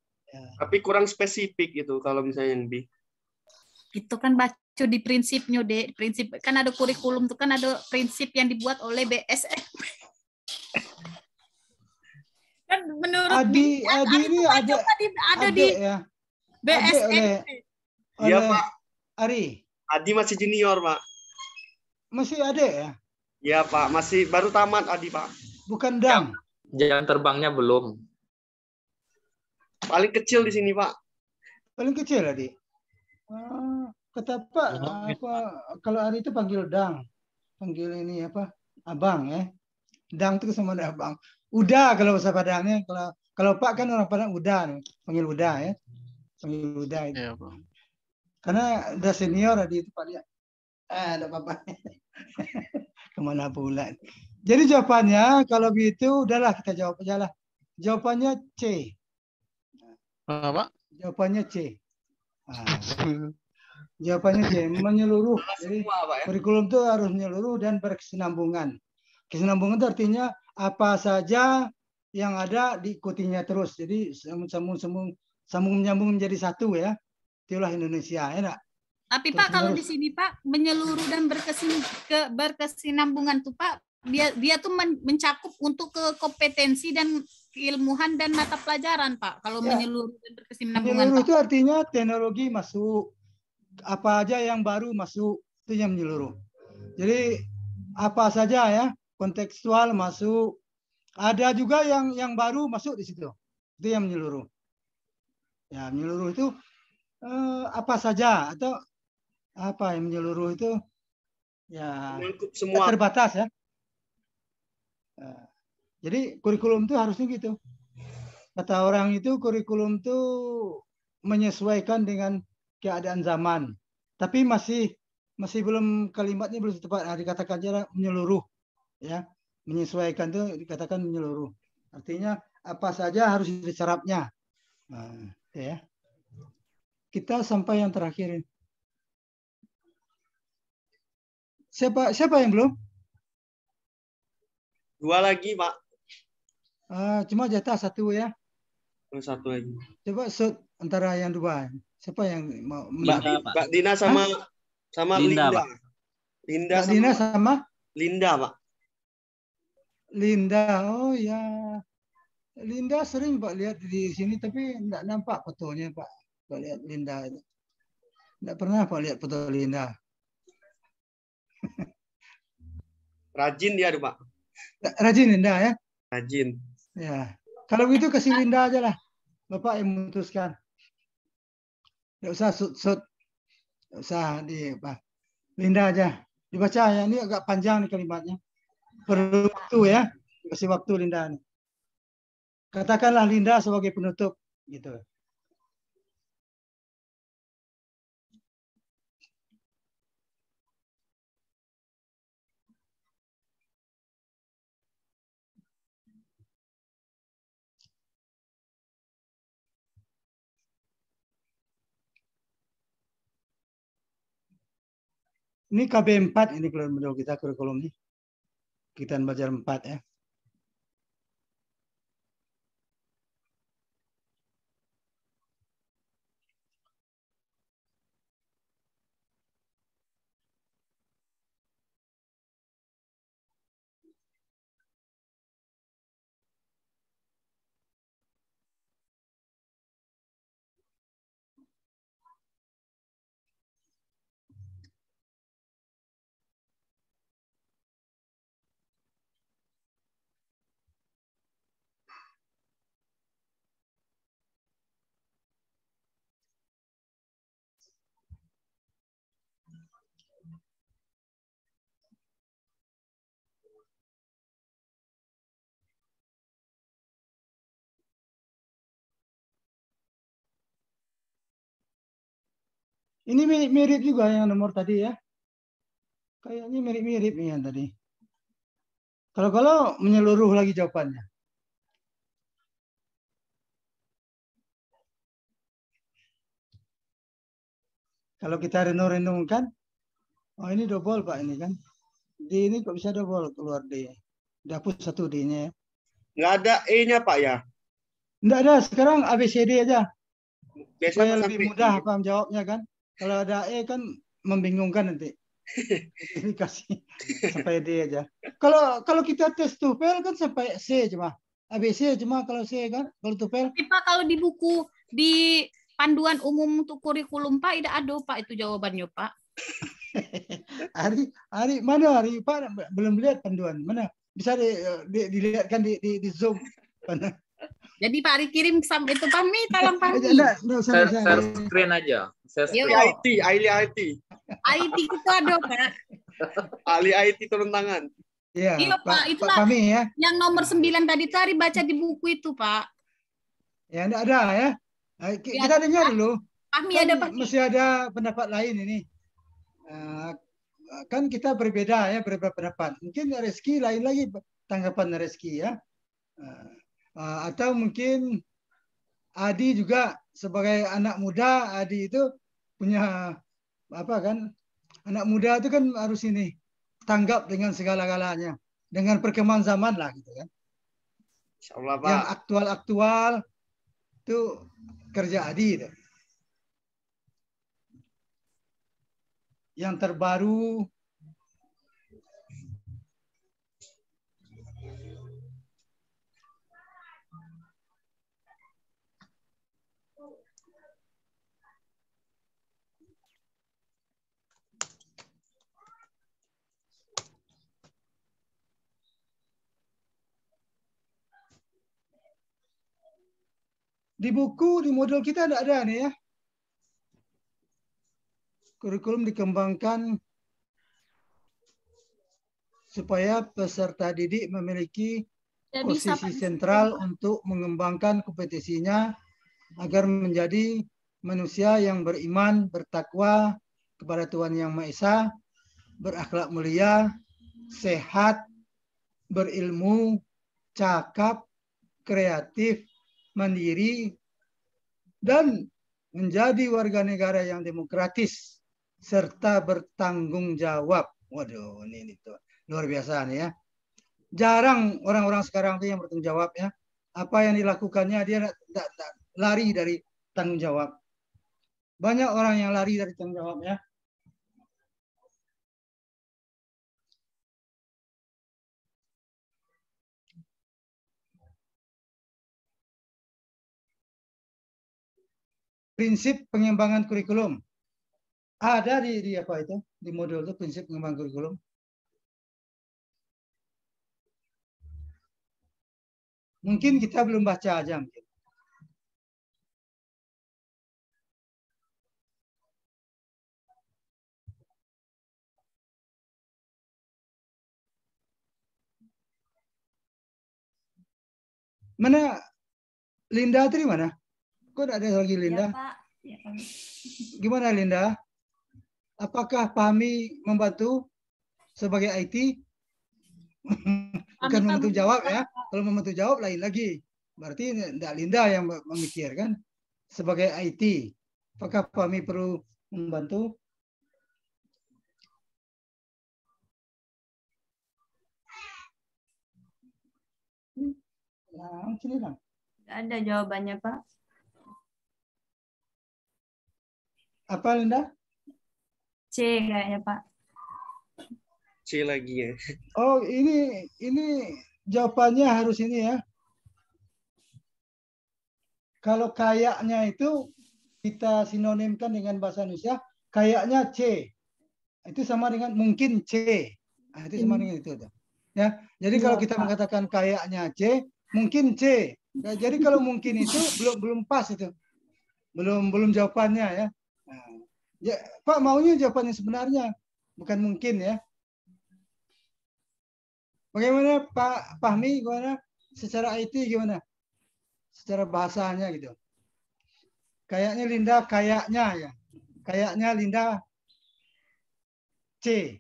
C: Tapi kurang spesifik itu kalau misalnya yang B.
D: Itu kan baca di prinsipnya deh, prinsip kan ada kurikulum tuh kan ada prinsip yang dibuat oleh BSF. Kan menurut
B: Adi ini ada di ya.
D: BSF.
C: Iya Pak.
B: Ari.
C: Adi masih junior Pak.
B: Masih ada ya?
C: Iya Pak, masih baru tamat Adi Pak.
B: Bukan Dang.
F: Jam terbangnya belum.
C: Paling kecil di sini Pak.
B: Paling kecil Adi. Kata Pak, apa kalau Ari itu panggil Dang. Panggil ini apa? Abang ya. Dang itu sama ada abang. Udah kalau bahasa Padangnya, kalau Pak kan orang Padang udah, panggil udah ya. Panggil udah itu. Ya, Bang. Karena udah senior Adi itu Pak dia. Ada apa-apa. Kemana pula. Jadi jawabannya kalau begitu udahlah kita jawab aja lah. Jawabannya C.
A: Apa?
B: Jawabannya C. Jawabannya C, menyeluruh. Jadi kurikulum itu harus menyeluruh dan berkesinambungan. Kesinambungan itu artinya apa saja yang ada diikutinya terus. Jadi sambung menyambung menjadi satu ya. Itulah Indonesia, ya enggak?
D: Tapi Pak kalau di sini Pak menyeluruh dan berkesinambungan tuh Pak, dia tuh mencakup untuk ke kompetensi dan keilmuan dan mata pelajaran Pak. Kalau ya, menyeluruh dan berkesinambungan.
B: Menyeluruh
D: Pak.
B: Itu artinya teknologi masuk, apa aja yang baru masuk, itu yang menyeluruh. Jadi apa saja ya, kontekstual masuk, ada juga yang baru masuk di situ. Itu yang menyeluruh. Ya, menyeluruh itu apa saja atau apa yang menyeluruh itu ya semua terbatas ya. Jadi kurikulum itu harusnya gitu. Kata orang itu kurikulum itu menyesuaikan dengan keadaan zaman. Tapi masih belum kalimatnya belum tepat. Nah, dikatakan aja menyeluruh ya. Menyesuaikan itu dikatakan menyeluruh. Artinya apa saja harus diserapnya. Nah, ya. Kita sampai yang terakhir ini. Siapa yang belum?
C: Dua lagi, Pak.
B: Cuma jatah satu ya.
C: Satu lagi.
B: Coba shoot antara yang dua. Siapa yang mau?
C: Mbak Dina sama Linda. Pak. Linda
B: Mbak Dina sama
C: Linda, Pak.
B: Linda, oh ya. Linda sering Pak lihat di sini tapi enggak nampak fotonya Pak. Pak lihat Linda itu. Enggak pernah Pak lihat foto Linda.
C: Rajin dia, Pak.
B: Rajin Linda ya?
C: Rajin.
B: Ya. Kalau begitu kasih Linda aja lah. Bapak yang memutuskan. Enggak usah shoot. Enggak usah di apa. Linda aja. Dibaca ya, ini agak panjang nih kalimatnya. Perlu waktu ya. Kasih waktu Linda nih. Katakanlah Linda sebagai penutup gitu. Ini KB 4 ini kalau menurut kita kurikulum ini. Kita belajar 4 ya. Ini mirip juga yang nomor tadi ya. Kayaknya mirip-mirip nih yang tadi. Kalau menyeluruh lagi jawabannya. Kalau kita renung-renungkan, oh ini double Pak ini kan. D ini kok bisa double keluar D. Dihapus satu D-nya ya.
C: Nggak ada E-nya Pak ya?
B: Nggak ada, sekarang ABCD aja.
C: Biasanya
B: Supaya lebih mudah paham jawabnya kan. Kalau ada E kan membingungkan nanti. Jadi kasih sampai D aja. Kalau kita tes TOEFL kan sampai C cuma. ABC cuma kalau C kan, kalau TOEFL.
D: Tapi Pak kalau di buku di panduan umum untuk kurikulum Pak tidak ada Pak itu jawabannya Pak.
B: Hari mana hari Pak belum lihat panduan mana? Bisa dilihatkan di Zoom. Mana?
D: Jadi Pak Ari kirim itu Pami, tolong Pami.
F: Share screen aja.
C: Ahli IT.
D: IT itu ada Pak.
C: Ahli IT turun tangan.
D: Iya Pak, itulah
B: Pami ya.
D: Yang nomor 9 tadi itu Ari baca di buku itu Pak.
B: Ya enggak ada ya. Kita dengar dulu.
D: Pami
B: kan
D: ada Pak.
B: Mesti ada pendapat lain ini. Kan kita berbeda ya, berbeda pendapat. Mungkin Reski lain lagi tanggapan Reski ya. Atau mungkin Adi juga sebagai anak muda, Adi itu punya apa kan? Anak muda itu kan harus ini tanggap dengan segala-galanya, dengan perkembangan zaman lah gitu kan.
C: Insyaallah, Pak.
B: Yang aktual-aktual itu kerja Adi itu. Yang terbaru di buku, di modul kita tidak ada nih ya. Kurikulum dikembangkan supaya peserta didik memiliki posisi sentral untuk mengembangkan kompetisinya agar menjadi manusia yang beriman, bertakwa kepada Tuhan Yang Maha Esa, berakhlak mulia, sehat, berilmu, cakap, kreatif, mandiri, dan menjadi warga negara yang demokratis serta bertanggung jawab. Waduh, ini tuh luar biasa nih ya. Jarang orang-orang sekarang itu yang bertanggung jawab ya. Apa yang dilakukannya dia lari dari tanggung jawab. Banyak orang yang lari dari tanggung jawab ya. Prinsip pengembangan kurikulum. Ada di apa itu? Di modul itu prinsip pengembangan kurikulum. Mungkin kita belum baca aja mungkin. Mana Linda itu di mana? Kok ada lagi Linda?
D: Ya, Pak. Ya, Pak.
B: Gimana Linda? Apakah Pahmi membantu sebagai IT? Bukan membantu jawab ya. Kalau membantu jawab lain lagi. Berarti tidak Linda yang memikirkan sebagai IT. Apakah Pahmi perlu membantu? Nah, sini lang.
I: Ada jawabannya, Pak.
B: Apa, Linda?
I: C kayaknya, Pak.
C: C lagi ya.
B: Oh, ini jawabannya harus ini ya. Kalau kayaknya itu kita sinonimkan dengan bahasa Indonesia, kayaknya C. Itu sama dengan mungkin C. Nah, itu sama dengan itu. Ya, jadi kalau kita mengatakan kayaknya C, mungkin C. Ya, jadi kalau mungkin itu belum pas itu. Belum jawabannya ya. Nah, ya, Pak maunya jawabannya sebenarnya, bukan mungkin ya. Bagaimana Pak Fahmi, gimana? Secara IT gimana? Secara bahasanya gitu. Kayaknya Linda, kayaknya ya. Kayaknya Linda C.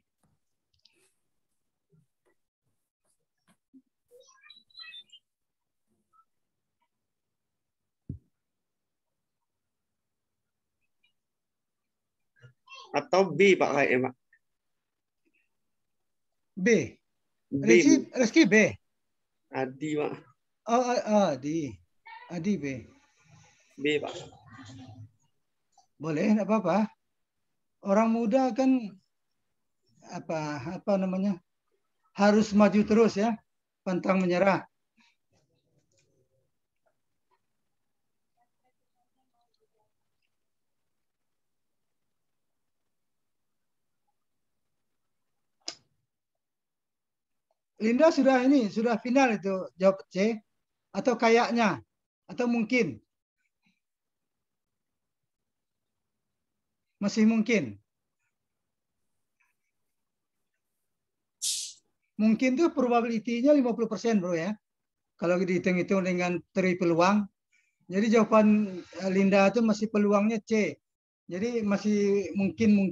C: Atau B Pak kayaknya Pak.
B: B. Rizky B.
C: Adi Pak.
B: Oh, Adi. Adi B.
C: B Pak.
B: Boleh, enggak apa-apa. Orang muda kan apa namanya? Harus maju terus ya. Pantang menyerah. Linda sudah final itu jawab C atau kayaknya atau mungkin. Masih mungkin. Mungkin tuh probability-nya 50% bro ya. Kalau dihitung-hitung dengan teori peluang. Jadi jawaban Linda itu masih peluangnya C. Jadi masih mungkin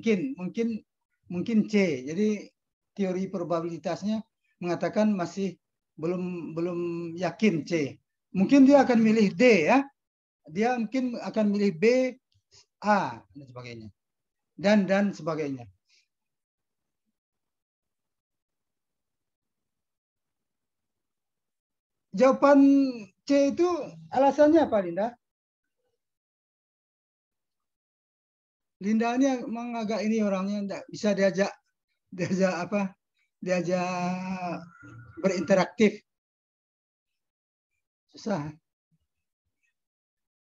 B: C. Jadi teori probabilitasnya mengatakan masih belum yakin C. Mungkin dia akan milih D ya. Dia mungkin akan milih B, A dan sebagainya. Dan sebagainya. Jawaban C itu alasannya apa, Linda? Linda ini memang agak ini orangnya enggak bisa diajak berinteraktif. Susah.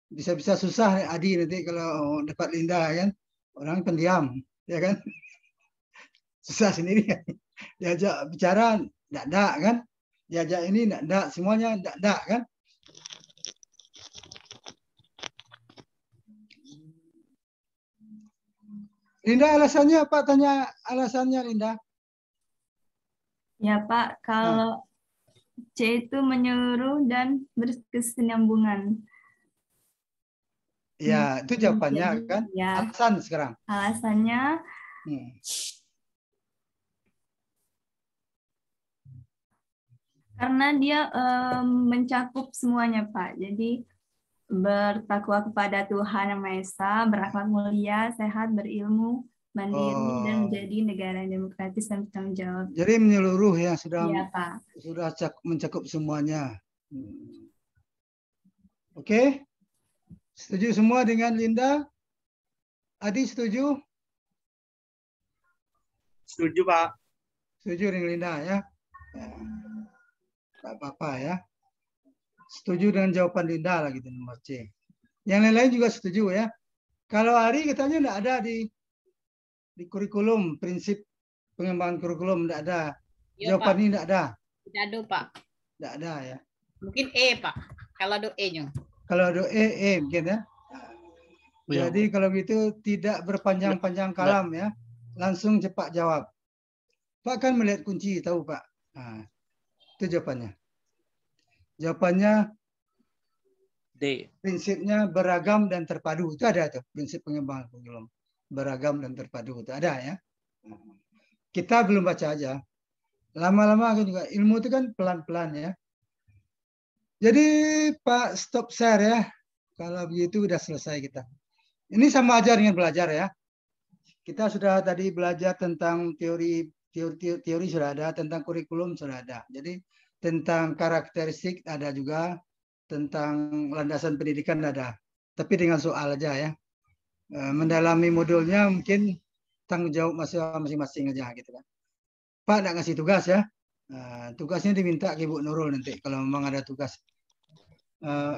B: Bisa-bisa susah Adi nanti kalau dapat Linda kan. Orang pendiam, ya kan? Susah sendiri. Diajak bicara enggak kan? Diajak ini enggak, semuanya enggak kan? Linda alasannya apa? Tanya alasannya Linda.
I: Ya Pak, kalau C itu menyeluruh dan berkesinambungan.
B: Ya, itu jawabannya kan? Ya. Alasan sekarang.
I: Alasannya karena dia mencakup semuanya Pak. Jadi bertakwa kepada Tuhan Yang Maha Esa, berakhlak mulia, sehat, berilmu, mandiri, dan menjadi negara yang demokratis dan bertanggung jawab.
B: Jadi menyeluruh ya, sudah
I: Pak.
B: mencakup semuanya. Oke? Setuju semua dengan Linda? Adi setuju?
C: Setuju Pak.
B: Setuju dengan Linda ya? Tak apa-apa ya. Setuju dengan jawaban Linda lah gitu nomor C. Yang lain-lain juga setuju ya. Kalau Ari katanya enggak ada di kurikulum, prinsip pengembangan kurikulum enggak ada.
D: Iya,
B: jawaban
D: Pak.
B: ini enggak ada.
D: Tidak ada, Pak.
B: Enggak ada ya.
D: Mungkin E, Pak. Kalau ada E-nya.
B: Kalau ada E mungkin ya. Jadi kalau gitu tidak berpanjang-panjang kalam ya. Langsung cepat jawab. Pak kan melihat kunci, tahu Pak. Nah, itu jawabannya. Jawabannya
H: D.
B: Prinsipnya beragam dan terpadu. Itu ada tuh prinsip pengembangan kurikulum. Beragam dan terpadu itu ada ya. Kita belum baca aja. Lama-lama juga ilmu itu kan pelan-pelan ya. Jadi Pak stop share ya. Kalau begitu udah selesai kita. Ini sama aja dengan belajar ya. Kita sudah tadi belajar tentang teori sudah ada, tentang kurikulum sudah ada. Jadi tentang karakteristik ada juga, tentang landasan pendidikan ada. Tapi dengan soal aja ya. Mendalami modulnya mungkin tanggung jawab masing-masing aja gitu kan. Pak nggak ngasih tugas ya. Tugasnya diminta ke Ibu Nurul nanti kalau memang ada tugas.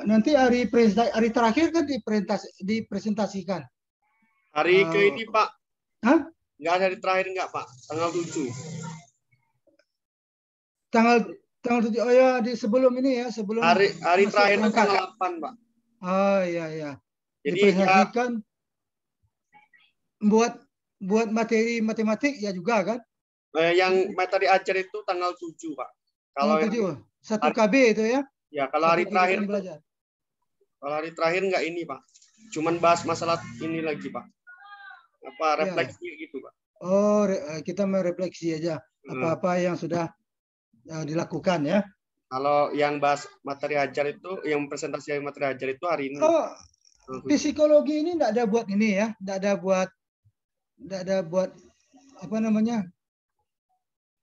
B: Nanti hari terakhir kan dipresentasikan.
C: Hari ke ini Pak.
B: Hah?
C: Nggak ada hari terakhir nggak Pak? Tanggal 7.
B: Tanggal 7. Oh ya, di sebelum ini ya, sebelum
C: hari terakhir itu tanggal 8 Pak.
B: Oh iya iya.
C: Jadi
B: dipresentasikan buat materi matematik ya juga kan?
C: Yang materi ajar itu tanggal 7 Pak. Kalau
B: 7. 1 KB itu ya?
C: Ya, kalau hari terakhir kalau hari terakhir nggak ini Pak. Cuman bahas masalah ini lagi Pak. Apa refleksi ya. Gitu Pak.
B: Oh, kita merefleksi aja apa-apa yang sudah dilakukan ya.
C: Kalau yang bahas materi ajar itu, yang presentasi materi ajar itu hari ini.
B: Oh, psikologi ini enggak ada buat ini ya, enggak ada buat apa namanya?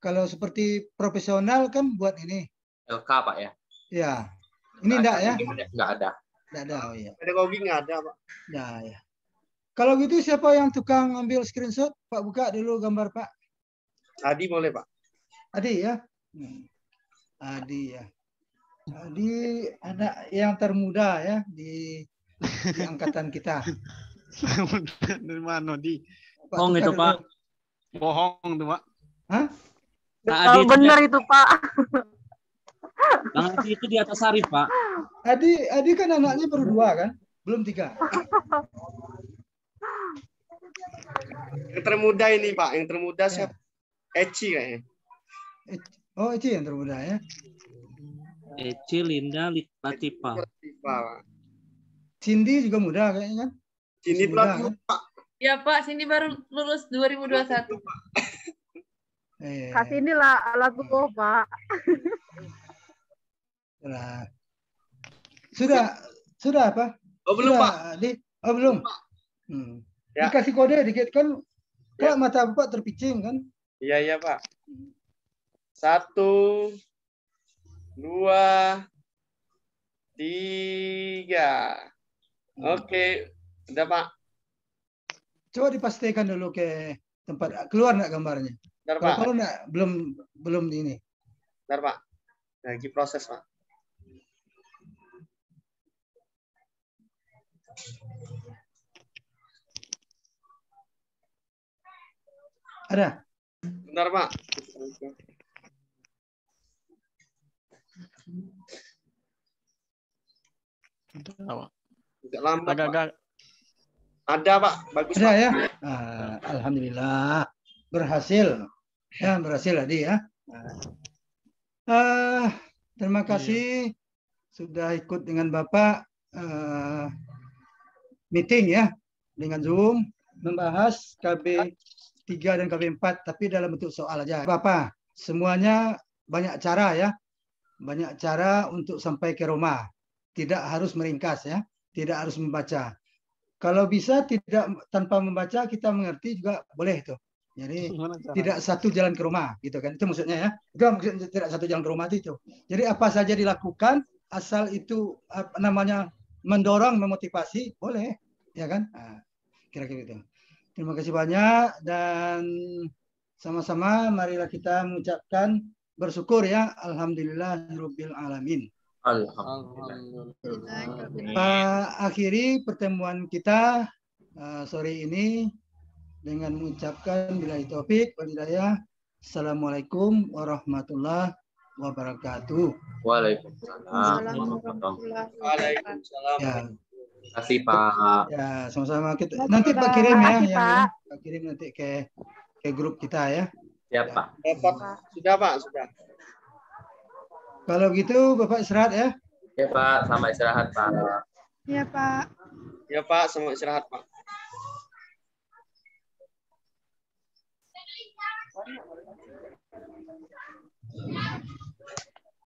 B: Kalau seperti profesional kan buat ini.
F: LK Pak ya?
B: Ya. Ini enggak ya?
F: Enggak ada.
B: Enggak ada, oh iya.
C: Pedagogi enggak ada Pak.
B: Ya, ya. Kalau gitu siapa yang tukang ambil screenshot? Pak buka dulu gambar Pak.
C: Adi boleh Pak.
B: Adi ya. Adi ya. Adi anak yang termuda ya di angkatan kita.
A: Dari mana di?
H: Bohong itu Pak.
A: Bohong tuh Pak.
B: Hah?
E: Kalau benar itu Pak.
H: Bang Adi itu di atas Arif Pak.
B: Adi kan anaknya baru 2 kan? Belum 3.
C: Yang termuda ini Pak, yang termuda siapa? Eci kayaknya.
B: Oh, Eci yang termuda ya.
H: Eci, Linda, Latifa.
B: Cindy juga muda kayaknya kan?
C: Cindy muda, Pak.
J: Ya Pak, Cindy baru lulus 2021.
E: Kak Cindy lah lagu Pak.
B: Sudah apa?
C: Oh belum Pak.
B: Oh belum. Ya. Dikasih kode dikit kan? Kok mata Bapak terpicing kan?
C: Iya Pak. 1, 2, 3. Oke, udah Pak.
B: Coba dipastikan dulu ke tempat keluar nggak gambarnya.
C: Bentar, Pak.
B: Kalau nggak belum di ini.
C: Bentar Pak. Lagi proses Pak.
B: Ada.
C: Bentar Pak. Agak lambat. Agak. Ada Pak, bagus.
B: Ada
C: Pak.
B: Ya. Alhamdulillah berhasil. Ya berhasil tadi ya. Terima kasih sudah ikut dengan Bapak meeting ya dengan Zoom membahas KB 3 dan KB 4 tapi dalam bentuk soal aja. Bapak, semuanya banyak cara ya. Banyak cara untuk sampai ke Roma. Tidak harus meringkas ya, tidak harus membaca. Kalau bisa tidak tanpa membaca kita mengerti juga boleh itu. Jadi tidak satu jalan ke Roma gitu kan. Itu maksudnya ya. Itu maksudnya tidak satu jalan ke Roma itu. Jadi apa saja dilakukan asal itu apa namanya mendorong, memotivasi boleh ya kan? Kira-kira itu. Terima kasih banyak dan sama-sama marilah kita mengucapkan bersyukur ya alhamdulillahirabbil alamin. Alhamdulillah. Akhiri pertemuan kita sore ini dengan mengucapkan billahi taufik wal hidayah. Assalamualaikum warahmatullahi wabarakatuh.
F: Waalaikumsalam.
C: Waalaikumsalam.
B: Ya.
F: Terima kasih Pak.
B: Ya, sama-sama kita. Nanti Pak kirim ya yang Pak kirim nanti ke grup kita ya.
F: Siap Pak.
C: Sudah Pak, sudah.
B: Kalau gitu Bapak istirahat ya.
F: Ya Pak, sama istirahat Pak.
G: Ya Pak.
C: Ya Pak, sama istirahat Pak.